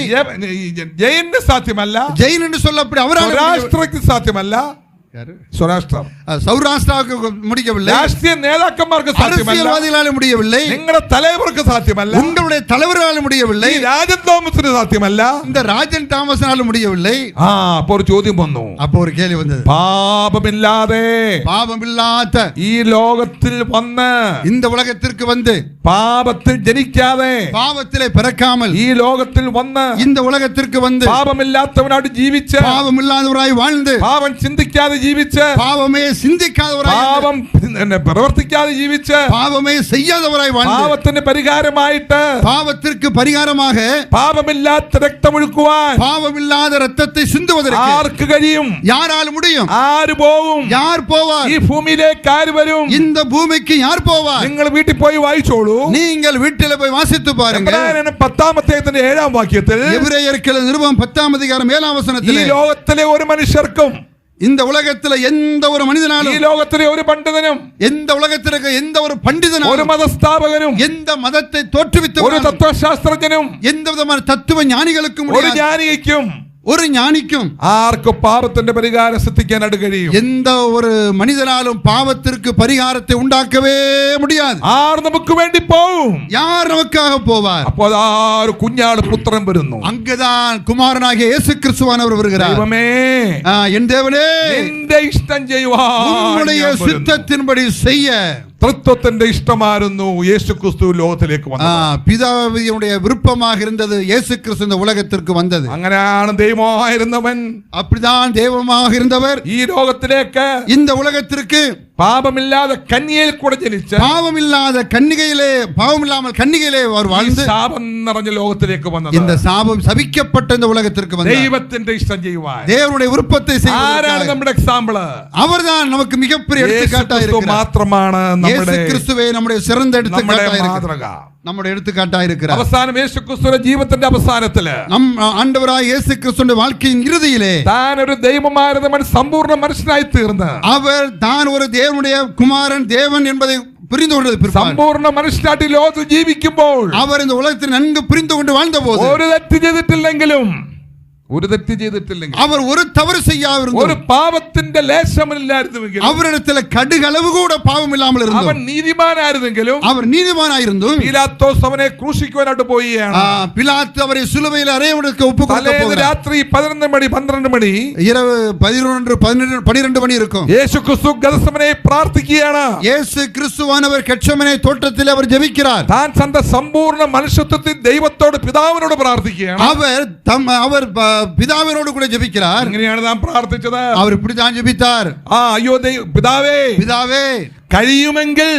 ജൈനന് സാധ്യമല്ല. ஜெயின் என்று சொல்லப்படி அவரால் ராஷ்டிரக்கு சாத்தியமல்ல. சௌராஷ்டிராவுக்கு முடியவில்லை. ராஷ்டிரிய நேதாக்கന്മാർക്ക് സാധ്യമല്ല. அரசியல்வாதிகளால முடியவில்லை. നിങ്ങളുടെ தலைவருக்கு സാധ്യമല്ല. உங்களுடைய தலைவரால முடியவில்லை. രാജൻ തോമസിന് സാധ്യമല്ല. இந்த ராஜன் தாமஸால முடியவில்லை. അപ്പോൾ ഒരു ചോദ്യം വന്നു. അപ്പോൾ ഒരു கேள்வி வந்தது. பாவமில்லாத ഈ ലോകത്തിൽ വന്ന്, இந்த உலகத்திற்கு வந்து, പാപത്തിൽ ജനിക്കാതെ, பாவத்திலே பிறக்காமல், ഈ ലോകത്തിൽ വന്ന്, இந்த உலகத்திற்கு வந்து, പാപമില്ലാത്തവനായിട്ട് ജീവിച്ച്, பாவமில்லாதவராய் வாழ்ந்து, പാപം ചിന്തിക്കാതെ ജീവിച്ച്, பாவமே சிந்திக்காதவராய், പാപം പ്രവർത്തിക്കാതെ ജീവിച്ച്, பாவமே செய்யாதவராய் வாழ்ந்து, പാപത്തിന് പരിഹാരമായിട്ട്, பாவத்திற்கு பரிகாரமாக പാപമില്ലാത്ത രക്തമൊഴുക്കുവാൻ, பாவமில்லாத இரத்தத்தை சிந்துவதற்கு ആർക്ക് കഴിയും? யாரால் முடியும்? ആര് പോവും? யார் போவார்? ഈ ഭൂമിയിലേക്ക് ആര് വരും? இந்த பூமிக்கு யார் போவார்? നിങ്ങൾ വീട്ടിൽ പോയി വായിച്ചോളൂ. நீங்கள் வீட்டில் போய் வாசித்து பாருங்க. 10-ാം അധ്യായത്തിന്റെ 7-ാം വാക്യത്തിൽ, எபிரேயர்கள் நிருபம் 10-ாம் அதிகாரம் 7-ாம் வசனத்தில், ഈ ലോകത്തിലെ ഒരു മനുഷ്യർക്കും, இந்த உலகத்தில் எந்த ஒரு மனிதனாலும், ഈ ലോകത്തിലെ ഒരു പണ്ഡിതനും, எந்த உலகத்திற்கு எந்த ஒரு பண்டிதனும், ഒരു മതസ്ഥാപകനും, எந்த மதத்தை தோற்றுவித்த ഒരു തത്വശാസ്ത്രജ്ഞനും, எந்த விதமான தத்துவ ஞானிகளுக்கும், ഒരു ജ്ഞാനിക്കും, ஒரு ஞானிக்கும், ആർക്കും പാപത്തിന്റെ പരിഹാരം സിദ്ധിക്കാനായിട്ട് കഴിയും. எந்த ஒரு மனிதனாலும் பாவத்திற்கு பரிகாரத்தை உண்டாக்கவே முடியாது. ആർ നമുക്ക് വേണ്ടി പോവും? யார் நமக்காக போவார்? അപ്പോൾ ആ ഒരു കുഞ്ഞാട് പുത്രൻ വരുന്നു. அங்குதான் குமாரனாகிய இயேசு கிறிஸ்துவானவர் வருகிறார். ദൈവമേ, என் தேவனே, നിന്റെ ഇഷ്ടം ചെയ്യുവാൻ, உம்முடைய சித்தத்தின்படி செய்ய, ത്രിത്വത്തിന്റെ ഇഷ്ടമായിരുന്നു യേശു ക്രിസ്തു ലോകത്തിലേക്ക് വന്നത്. பிதாவினுடைய விருப்பமாக இருந்தது இயேசு கிறிஸ்து இந்த உலகத்திற்கு வந்தது. അങ്ങനെയാണ് ദൈവമായിരുന്നവൻ, அப்படிதான் தெய்வமாக இருந்தவர் ഈ ലോകത്തിലേക്ക്, இந்த உலகத்திற்கு പാപമില്ലാതെ കന്യകയിൽ കൂടെ ജനിച്ച പാവമില്ലാத பாவமில்லாமல் கன்னிகையிலே அவர் வாழ்ந்து ശാപം നിറഞ്ഞ ലോകത്തിലേക്ക് വന്നത്. இந்த சாபம் சபிக்கப்பட்ட இந்த உலகத்திற்கு வந்தார். ദൈവത്തിന്റെ ഇഷ്ടം ചെയ്യുവാൻ, தேவனுடைய விருப்பத்தை செய்வார். ആരാണ് നമ്മുടെ എക്സാമ്പിൾ? அவர்தான் நமக்கு மிகப்பெரிய எடுத்துக்காட்டாக இருக்கிறார். മാത്രമാണ് നമ്മുടെ இயேசு கிறிஸ்துவே நம்முடைய சிறந்த எடுத்துக்காட்டாக இருக்கிறார். നമ്മുടെ എടുത്തുകാട്ടായി இருக்கிறார். അവസാനം യേശുക്രിസ്തുവിന്റെ ജീവിതത്തിന്റെ അവസാനത്തില് ആണ്ടവരായ യേശു ക്രിസ്തുവിന്റെ வாழ்க்கையின் இறுதியிலே താൻ ഒരു ദൈവമായിരുന്നവൻ സമ്പൂർണ്ണ മനുഷ്യനായി തീർന്ന് அவர் தான் ஒரு தேவனுடைய குமாரன் தேவன் என்பதை புரிந்து கொண்டது സമ്പൂർണ്ണ മനുഷ്യനായിട്ട് ലോകത്ത് ജീവിക്കുമ്പോൾ அவர் இந்த உலகத்தை നன்கு புரிந்து கொண்டு வாழ்ந்தபோது ഒരു തെറ്റ് ചെയ്തിട്ടില്ലെങ്കിലും அவர் ஒரு தவறு செய்யாவிருந்தார், ഒരു പാപത്തിന്റെ ലേശമില്ലായിരുന്നുവെങ്കിൽ அவரிடத்தில் கடுகளவு கூட பாவம் இல்லாமல் இருந்தார், അവൻ നീതിമാനായിരുന്നെങ്കിലും அவர் நீதிமானாயிருந்தும் പീലാത്തോസ് അവനെ ക്രൂശിക്കുവാനായിട്ട് പോവുകയാണ്. பிலாத்து அவரை சிலுவையில் அறையவனுக்கு ஒப்புக்கொடுக்க രാത്രി 12 മണി இரவு 12 மணி இருக்கும். യേശു ക്രിസ്തു ഗെത്സമനെ പ്രാർത്ഥിക്കുകയാണ്. இயேசு கிறிஸ்துவானவர் கெத்செமனே தோட்டத்தில் அவர் ஜெபிக்கிறார். താൻ തന്റെ സമ്പൂർണ്ണ മനുഷ്യത്വത്തിൽ ദൈവത്തോട് പിതാവിനോട് പ്രാർത്ഥിക്കുകയാണ്. அவர் பிதாவினோடு கூட ஜெபிக்கிறார். എങ്ങനെയാണ് താൻ പ്രാർത്ഥിച്ചത്? அவர் இப்படிதான் ஜெபித்தார். അയ്യോ പിതാവേ, பிதாவே, കഴിയുമെങ്കിൽ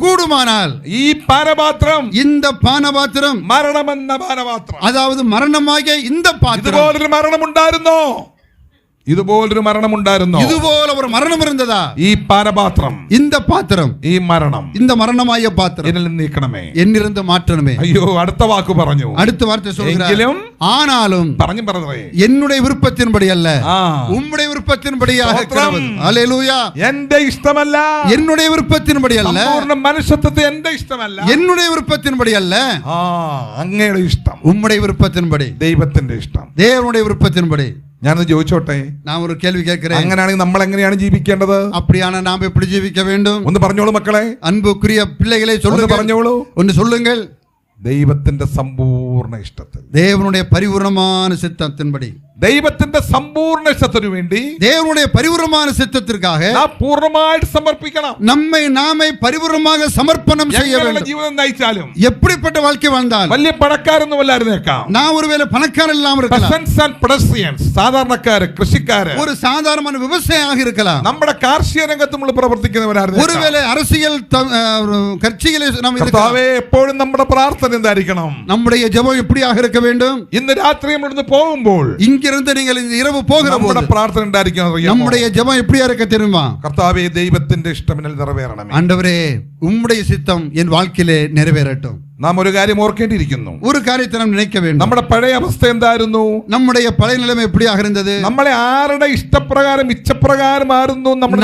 கூடுமானால் ഈ പാനപാത്രം, இந்த பானபாத்திரம், മരണമെന്ന പാനപാത്രം, அதாவது மரணமாகிய இந்த பாத்திரம், ഇതുപോലൊരു മരണമുണ്ടായിരുന്നോ? ഇതുപോലൊരു മരണമുണ്ടായിരുന്നോ? ഇതുപോലെ ഒരു മരണം ഇരുന്നതാ? ഈ പാനപാത്രം, இந்த பாத்திரம், ഈ മരണം, இந்த மரணமாகிய பாத்திரம் എന്നിൽ നീക്കണമേ, എന്നിലിருந்து മാറ്റണമേ. അയ്യോ, അടുത്ത വാക്ക് പറഞ്ഞു. അടുത്ത വാர்த்தை சொல்கிறார். എങ്കിലും ஆனாலும் പറഞ്ഞു പറഞ്ഞേ, என்னுடைய விருப்பத்தின்படி அல்ல, உம்முடைய விருப்பத்தின்படியாக இருக்கிறது. ஹalleluya. എന്റെ ഇഷ്ടമല്ല, என்னுடைய விருப்பத்தின்படி அல்ல, സമ്പൂർണ്ണ മനുഷ്യത്വത്തെ എന്റെ ഇഷ്ടമല്ല, என்னுடைய விருப்பத்தின்படி அல்ல, അങ്ങയുടെ ഇഷ്ടം, உம்முடைய விருப்பத்தின்படி, ദൈവത്തിന്റെ ഇഷ്ടം, தேவனுடைய விருப்பத்தின்படி. ഞാനത് ചോദിച്ചോട്ടെ, நான் ஒரு கேள்வி கேட்கிறேன். അങ്ങനെയാണെങ്കിൽ നമ്മൾ എങ്ങനെയാണ് ജീവിക്കേണ്ടത്? அப்படியான நாம் எப்படி ஜீவிக்க வேண்டும்? ഒന്ന് പറഞ്ഞോളൂ മക്കളെ, அன்புக்குரிய பிள்ளைகளை சொல்லுங்க, പറഞ്ഞോളൂ, ഒന്ന് சொல்லுங்கள். ദൈവത്തിന്റെ സമ്പൂർണ്ണ ഇഷ്ടത്തിൽ, தேவனுடைய பரிபூரணமான சித்தத்தின்படி, ദൈവത്തിന്റെ സമ്പൂർണ്ണ ഇഷ്ടത്തിനു വേണ്ടി, தேவனுடைய பரிபூரணமான சித்தத்திற்காக നാം പൂർണ്ണമായിട്ട് സമർപ്പിക്കണം. நம்மை நாமே பரிபூரணமாக சமர்ப்பணம் செய்ய வேண்டும். ജീവിതം നയിച്ചാലും, எப்படிப்பட்ட வாழ்க்கை வாழ்ந்தாலும், വലിയ പണക്കാരൊന്നും അല്ലായിരുന്നേക്കാം, நான் ஒருவேளை பணக்காரன் இல்லாமல் இருக்கலாம், സാധാരണക്കാര്, കൃഷിക്കാര്, ஒரு சாதாரண விவசாயியாக இருக்கலாம், നമ്മുടെ കാർഷിക രംഗത്ത് നമ്മൾ പ്രവർത്തിക്കുന്നവരായിരുന്നു, ஒருவேளை அரசியல் கட்சிகளை நாம் എപ്പോഴും നമ്മുടെ പ്രാർത്ഥന എന്തായിരിക്കണം? நம்முடைய ஜெபம் எப்படியாக இருக்க வேண்டும்? ഇന്ന് രാത്രി നമ്മൾ ഇവിടുന്ന് പോകുമ്പോൾ இங்கிருந்து நீங்கள் இந்த இரவு போகிற போது പ്രാർത്ഥന ഉണ്ടായിരിക്കണം. நம்முடைய ஜெபம் எப்படியா இருக்க தெரியுமா? കർത്താവേ, ദൈവത്തിന്റെ ഇഷ്ടം എന്നിൽ നിറവേറണമേ. ஆண்டவரே, உம்முடைய சித்தம் என் வாழ்க்கையிலே நிறைவேறட்டும். നാം ഒരു കാര്യം ഓർക്കേണ്ടിയിരിക്കുന്നു. ഒരു കാര്യത്തെ നാം நினைக்க வேண்டும். നമ്മുടെ പഴയ അവസ്ഥ എന്തായിരുന്നു? நம்முடைய பழைய நிலைமை எப்படியாக இருந்தது? നമ്മളെ ആരുടെ ഇഷ്ടപ്രകാരം ഇച്ഛപ്രകാരമായിരുന്നു നമ്മൾ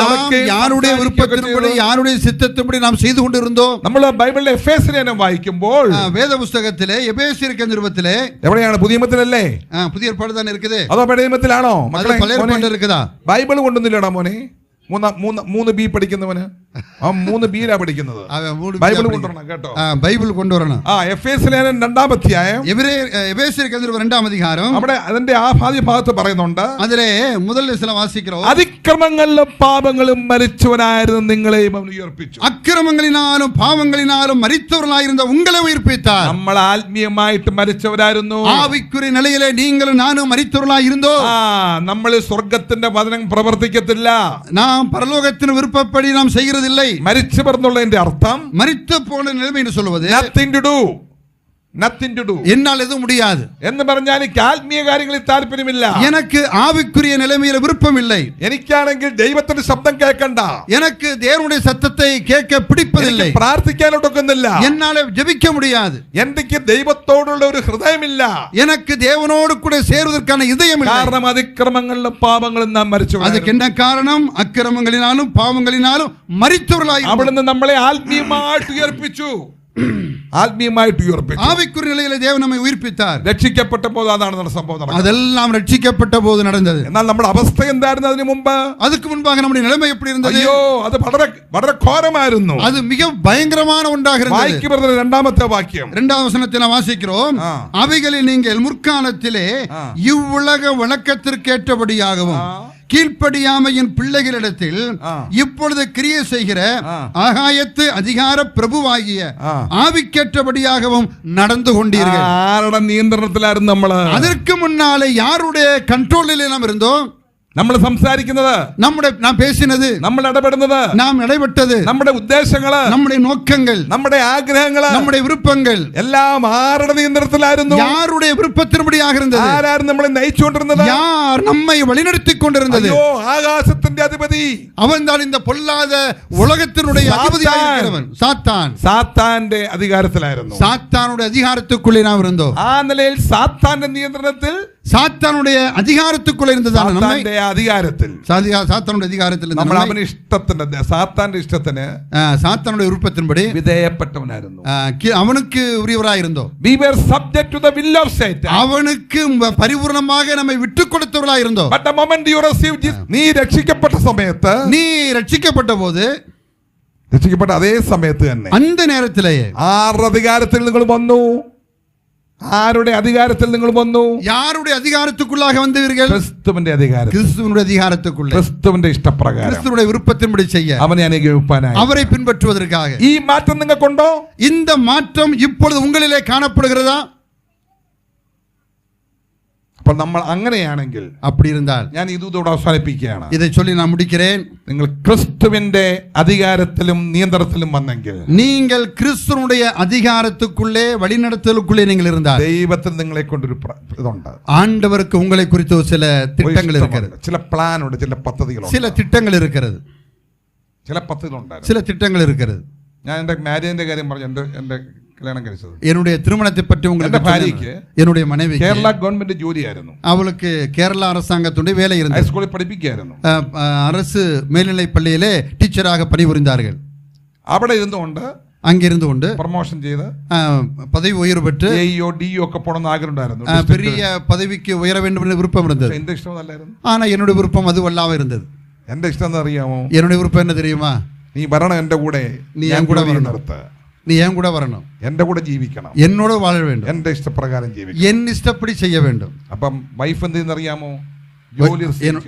யாருடைய விருப்பத்தின்படி, யாருடைய சித்தத்தின்படி நாம் செய்து கொண்டிருந்தோம். നമ്മൾ ബൈബിളിലെ എഫേസ്യർ ലേഖനം വായിക്കുമ്പോൾ, വേദ പുസ്തകത്തിലെ എഫേസ്യർക്ക് നിരുപത്തിലെ, എവിടെയാണ്? പുതിയ നിയമത്തിലല്ലേ? പുതിയ ഏർപ്പാട് തന്നെ இருக்குது. അതോ പഴയ നിയമത്തിലാണോ? മക്കളെ, പഴയ ഏർപ്പാടിൽ இருக்குதா? ബൈബിൾ കൊണ്ടൊന്നുമില്ലടാ മോനെ. 3B പഠിക്കുന്നവന് 3Bയിലാ പഠിക്കുന്നത്. ബൈബിൾ കൊണ്ടുവരണം കേട്ടോ, ബൈബിൾ കൊണ്ടുവരണം. എഫേസ്യർ ലേഖനം 2-ാം അധ്യായം, എഫേസ്യർക്ക് 2-ാം അധികാരം, അവിടെ അതിന്റെ ആദ്യ ഭാഗത്ത് പറയുന്നുണ്ട്, അതിലെ முதல் வசனம் വാസിக்கிறோம். അതിക്രമങ്ങളിലും പാപങ്ങളും മരിച്ചവരായിരുന്നു നിങ്ങളെയും അവൻ ഉയർപ്പിച്ചു. അക്രമങ്ങളിനാലും പാവങ്ങളിനാലും മരിച്ചവരായിരുന്ന ഉങ്ങളെ ഉയർപ്പിത്താർ. നമ്മൾ ആത്മീയമായിട്ട് മരിച്ചവരായിരുന്നു. ആവിക്കുரிய നിലയിലെ നീങ്ങളും നാനും മരിച്ചവരായിരുന്നു. നമ്മൾ സ്വർഗത്തിന്റെ വചനം പ്രവർത്തിക്കത്തില്ല, നാം പരലോകത്തിന് വിരുപ്പപ്പടി നാം ചെയ്യുന്നതില്ലേ. മരിച്ചവർ എന്നുള്ളതിന്റെ അർത്ഥം മരിച്ചു പോണ നിലമ എന്ന് சொல்வது nothing to do, എന്നാൽ എതും முடியாது എന്ന് പറഞ്ഞാൽ എനിക്ക് ആത്മീയ കാര്യങ്ങളിൽ താല്പര്യമില്ല, എനിക്ക് ആവിക്കുரிய നിലമയിൽ വിരുപ്പമില്ലേ. എനിക്കാണെങ്കിൽ ദൈവത്തിന്റെ ശബ്ദം കേൾക്കണ്ട, എനിക്ക് ദേവനുடைய சத்தத்தை கேட்க பிடிப்பதில்லை, പ്രാർത്ഥിക്കാനൊട്ടുന്നില്ല, എന്നാലെ ജപിக்க முடியாது, എനിക്ക് ദൈവത്തോടുള്ള ഒരു ഹൃദയമില്ല, എനിക്ക് ദേവനോട് കൂടെ ചേരുവதற்கான இதயமில்லை. കാരണം അതിക്രമങ്ങളിലും പാപങ്ങളും നാം മരിച്ചു. அதுக்கு என்ன காரணம்? അക്രമങ്ങളിനാലും പാവങ്ങളിനാലും മരിച്ചവരായി. അവിടുന്ന് നമ്മളെ ആത്മീയമായിട്ട് ഉയർപ്പിച്ചു, ആവിക്കുரிய നിലയിലെ ദേവൻ നമ്മെ ഉയർപ്പിത്താർ. രക്ഷിക്കപ്പെട്ടപ്പോൾ അതാണ് സംഭവം. അതെല്ലാം രക്ഷിക്കപ്പെട്ട പോത് നടന്നത്. എന്നാൽ നമ്മുടെ അവസ്ഥ എന്തായിരുന്നു അതിനു മുമ്പ്? அதுக்கு முன்பாக நம்முடைய நிலைமை எப்படி இருந்தது? അയ്യോ, അത് വളരെ ഘോരമായിരുന്നു. அது மிக பயங்கரமான ஒன்றாக இருந்தது. വായിക്കുന്നത് 2-ാമത്തെ വാക്യം, 2-ാം വചനത്തിൽ നാം വാസിக்கிறோம், அவைகளில் நீங்கள் முற்காலத்திலே இவ்வுலக வழக்கத்திற்கேற்றபடியாகவும் கீழ்ப்படியாமையின் பிள்ளைகளிடத்தில் இப்பொழுது கிரியை செய்கிற ஆகாயத்து அதிகார பிரபுவாகிய ஆவிக்கேற்றபடியாகவும் நடந்து கொண்டீர்கள். ആരുടെ നിയന്ത്രണത്തിലായിരുന്നു നമ്മൾ? அதற்கு முன்னாலே யாருடைய கண்ட்ரோலில் நாம் இருந்தோம்? നമ്മൾ സംസാരിക്കുന്നത്, நாம் பேசினது, നമ്മൾ ഇടപെടുന്നത്, நாம் இடைப்பட்டது, നമ്മുടെ ഉദ്ദേശങ്ങള്, நம்முடைய நோக்கங்கள், നമ്മുടെ ആഗ്രഹങ്ങള്, நம்முடைய விருப்பங்கள் എല്ലാം ആരുടെ നിയന്ത്രണത്തിലായിരുന്നു? யாருடைய விருப்பத்தின்படியாக இருந்தது? ആരായിരുന്നു നമ്മളെ നയിച്ചുകൊണ്ടിരുന്നത്? யார் நம்மை வழிநடத்திக் கொண்டிருந்தது? അയ്യോ, ആകാശത്തിന്റെ അധിപതി அவன்தான் இந்த பொல்லாத உலகத்தினுடைய அதிபதியாக இருக்கிறவன், சாத்தான். സാത്താന്റെ അധികാരത്തിലായിരുന്നു. சாத்தானுடைய அதிகாரத்துக்குள்ளே நாம் இருந்தோம். ആ നിലയിൽ സാത്താന്റെ നിയന്ത്രണത്തിൽ, சாத்தானுடைய அதிகாரத்துக்குள்ளே இருந்தതാണ് நம்மை. സാത്താന്റെ അധികാരത്തിൽ, சாத்தானுடைய அதிகாரத்தில் இருந்த നമ്മൾ நம்மை, അവന് ഇഷ്ടത്തിന്, സാത്താന്റെ ഇഷ്ടത്തിന് சாத்தானுடைய விருப்பத்தின்படி വിധേയപ്പെട്ടവനായിരുന്നു. அவனுக்கு உரியவராய் இருந்தோம். We were subject to the will of Satan. அவனுக்கு பரிபூர்ணமாக நம்மை விட்டுக் கொடுத்தவர்களாய் இருந்தோம். But the moment you received Jesus, നീ രക്ഷിക്കപ്പെട്ട സമയത്ത്, நீ രക്ഷിക്കപ്പെട്ട போது, രക്ഷിക്കപ്പെട്ട അതേ സമയത്ത് തന്നെ அந்த நேரத்திலேயே ആരുടെ അധികാരത്തിൽ നിങ്ങൾ വന്നു? ആരുടെ അധികാരത്തിൽ നിങ്ങൾ വന്നു? யாருடைய அதிகாரத்துக்குள்ளாக வந்தீர்கள்? ക്രിസ്തുവിന്റെ അധികാരം, கிறிஸ்துவினுடைய அதிகாரத்துக்குள்ளே, ക്രിസ്തുവിന്റെ ഇഷ്ടപ്രകാരം கிறிஸ்துவினுடைய விருப்பத்தின்படி செய்ய, അവനെ അനുഗമിപ്പാനായി, அவரை பின்பற்றுவதற்காக. ഈ മാറ്റം നിങ്ങൾക്കുണ്ടോ? இந்த மாற்றம் இப்பொழுது உங்களிலே காணப்படுகிறதா? അപ്പോൾ നമ്മൾ അങ്ങനെയാണെങ്കിൽ, அப்படி இருந்தால், ഞാൻ ഇതോടെ അവസാനിപ്പിക്കുകയാണ്. இதை சொல்லி நான் முடிக்கிறேன். നിങ്ങൾ ക്രിസ്തുവിന്റെ അധികാരത്തിലും നിയന്ത്രണത്തിലും വന്നെങ്കിൽ, நீங்கள் கிறிஸ்துவனுடைய அதிகாரத்துக்குள்ளே வழிநடத்தலுக்குள்ளே நீங்கள் இருந்தால், ദൈവത്തിൽ നിങ്ങളെ കൊണ്ടൊരു ഇതുണ്ട്. ஆண்டவருக்கு உங்களை குறித்து சில திட்டங்கள் இருக்கிறது, ചില പ്ലാൻ ഉണ്ട്, ചില പദ്ധതികളുണ്ട്, சில திட்டங்கள் இருக்கிறது, ചില പദ്ധതികളുണ്ടായിരുന്നു. சில திட்டங்கள் இருக்கிறது. ഞാൻ എൻ്റെ മാരേജിന്റെ കാര്യം പറഞ്ഞു. എൻ്റെ കല്യാണം കഴിച്ചത്, என்னுடைய திருமணத்தை பற்றி உங்களுக்கு ഭാര്യയ്ക്ക്, என்னுடைய மனைவி കേരള ഗവൺമെന്റ് ജോലിയായിരുന്നു. அவளுக்கு கேரள அரசாங்கத்துடைய வேலை இருந்தது. ഹൈസ്കൂളിൽ പഠിപ്പിക്കുകയായിരുന്നു. அரசு மேல்நிலை பள்ளியிலே டீச்சராக பணிபுரிந்தார்கள். അവിടെ ഇരുന്നുകൊണ്ട്, அங்கிருந்து கொண்டு പ്രൊമോഷൻ ചെയ്ത് பதவி உயர்வு பெற்று AEO DEO ഒക്കെ പോകണമെന്ന് ആഗ്രഹം ഉണ്ടായിരുന്നു. பெரிய பதவிக்கு உயர வேண்டும் என்று விருப்பம் இருந்தது. എന്റെ ഇഷ്ടം അല്ലായിരുന്നു. ஆனா என்னுடைய விருப்பம் அது அல்லாம இருந்தது. എന്റെ ഇഷ്ടം എന്ന് അറിയാമോ? என்னுடைய விருப்பம் என்ன தெரியுமா? നീ വരണം എൻ്റെ കൂടെ, നീ എൻ കൂടെ വരണം. നിർത്ത്, நீ என் கூட வரணும், എൻ്റെ കൂടെ ജീവിക്കണം, என்னோட வாழ வேண்டும், എൻ്റെ ഇഷ്ടപ്രകാരം ജീവിക്കണം, என் இஷ்டப்படி செய்ய வேண்டும். അപ്പം വൈഫ് എന്ത് ചെയ്യുന്നറിയാമോ? ജോലി,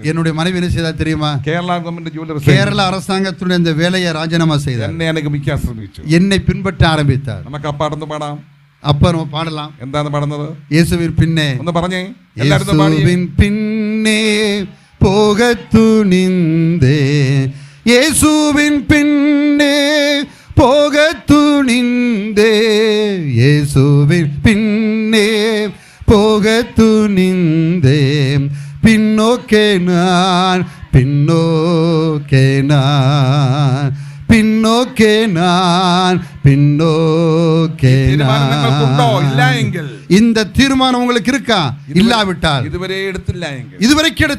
என்னுடைய மனைவி என்ன செய்தா தெரியுமா? കേരള ഗവൺമെന്റ് ജോലി, கேரள அரசாங்கத்துடைய இந்த வேலையை ராஜினாமா செய்தார். എന്നെ അനുഗമിക്കാൻ ശ്രമിച്ചു. என்னை பின்பற்ற ஆரம்பித்தார். നമുക്ക് ആ പാടുന്ന പാടാം. அப்ப நம்ம பாடலாம். എന്താണ് പാടുന്നത്? இயேசுவின் பின்னே, ഒന്ന് പറഞ്ഞേ. இயேசுவின் பின்னே போகத் துணிந்தே, இயேசுவின் பின்னே போகத் துணிந்தே, இயேசுவின் பின்னே போகத் துணிந்தே, பின்னோக்கே நான், பின்னோக்கே நான், பின்னோக்கே நான், பின்னோக்கே நான். இந்த தீர்மானம் உங்களுக்கு இருக்கா? இல்லாவிட்டால், ഇതുവരെ എടുത്തില്ല എങ്കിൽ, இதுவரைக்கும்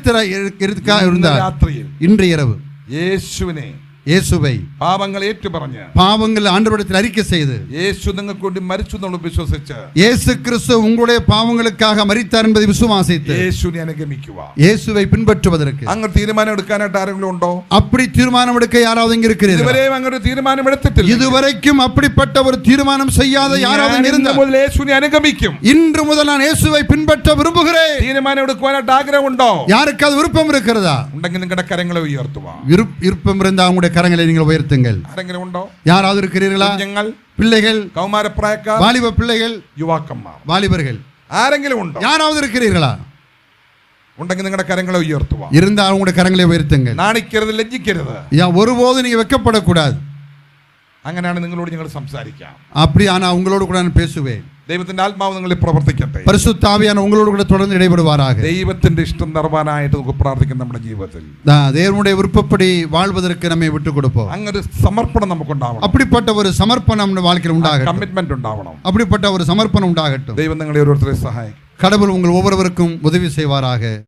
இருந்தால், இன்று இரவு இயேசுவை പാപങ്ങൾ ഏറ്റുപറഞ്ഞ്, பாவங்கள் ஆண்டவரிடத்தில் அறிக்கை செய்து, യേശു നിങ്ങൾക്ക് വേണ്ടി മരിച്ചു എന്ന് വിശ്വസിച്ച്, இயேசு கிறிஸ்து உங்களுடைய பாவங்களுக்காக மரித்தார் என்பதை விசுவாசித்து യേശുവിനെ അനുഗമിക്കുക, இயேசுவை பின்பற்றுவதற்கு. അങ്ങനെ തീരുമാനം എടുക്കാനായിട്ട് ആരെങ്കിലും ഉണ്ടോ? அப்படி தீர்மானம் எடுக்க யாராவது இங்க இருக்கிறீர்கள்? ഇതുവരെയും അങ്ങനെ ഒരു തീരുമാനം എടുത്തിട്ടില്ല. இதுவரைக்கும் அப்படிப்பட்ட ஒரு தீர்மானம் செய்யாத யாராவது இருந்தால், യേശുവിനെ അനുഗമിക്കും. இன்று முதல் நான் இயேசுவை பின்பற்ற விரும்புகிறேன். തീരുമാനം എടുക്കുവാനായിട്ട് ആഗ്രഹമുണ്ടോ? யாருக்காவது விருப்பம் இருக்கிறதா? ഉണ്ടെങ്കിൽ നിങ്ങളുടെ കരങ്ങളെ ഉയർത്തുക. விருப்பம் இருந்தால் உங்களுடைய கரங்களை நீங்கள் உயர்த்துங்கள். ആരെങ്കിലും ഉണ്ടോ? யாராவது இருக்கிறீர்களா? ഞങ്ങൾ, பிள்ளைகள், കൗമാരപ്രായക്കാർ, வாலிப பிள்ளைகள், യുവാക്കന്മാർ, வாலிபர்கள், ആരെങ്കിലും ഉണ്ടോ? யாராவது இருக்கிறீர்களா? ഉണ്ടെങ്കിൽ നിങ്ങളുടെ കരങ്ങളെ ഉയർത്തുക. இருந்தால் உங்களுடைய கரங்களை உயர்த்துங்கள். നാണിക്കരുത്, ലജ്ജിക്കരുത്. ஒருபோதும் நீங்க வெட்கப்படக்கூடாது. അങ്ങനെയാണ് നിങ്ങളോട് ഞങ്ങൾ സംസാരിക്കാം. அப்படி ஆனா உங்களோடு கூட நான் பேசுவேன். ദൈവത്തിന്റെ ആത്മാവ് നിങ്ങളിൽ പ്രവർത്തിക്കട്ടെ. பரிசுத்த ஆவியானவர் உங்களோடு கூட தொடர்ந்து இடைபடுவாராக. ദൈവത്തിന്റെ ഇഷ്ടം നിറവാനായിട്ട് നമുക്ക് പ്രാർത്ഥിക്കാം. നമ്മുടെ ജീവിതത്തിൽ தேவனுடைய விருப்பப்படி வாழ்வதற்கு நம்மை விட்டு கொடுப்போம். അങ്ങനെ സമർപ്പണം നമുക്കുണ്ടാവണം. அப்படிப்பட்ட ஒரு சமர்ப்பணம் நம்ம வாழ்க்கையில் உண்டாகட்டும். കമ്മിറ്റ്മെന്റ് ഉണ്ടാവണം. அப்படிப்பட்ட ஒரு சமர்ப்பணம் உண்டாகட்டும். ദൈവം നിങ്ങളെ ഓരോരുത്തരെ സഹായിക്കും. கடவுள் உங்கள் ஒவ்வொருவருக்கும் உதவி செய்வாராக.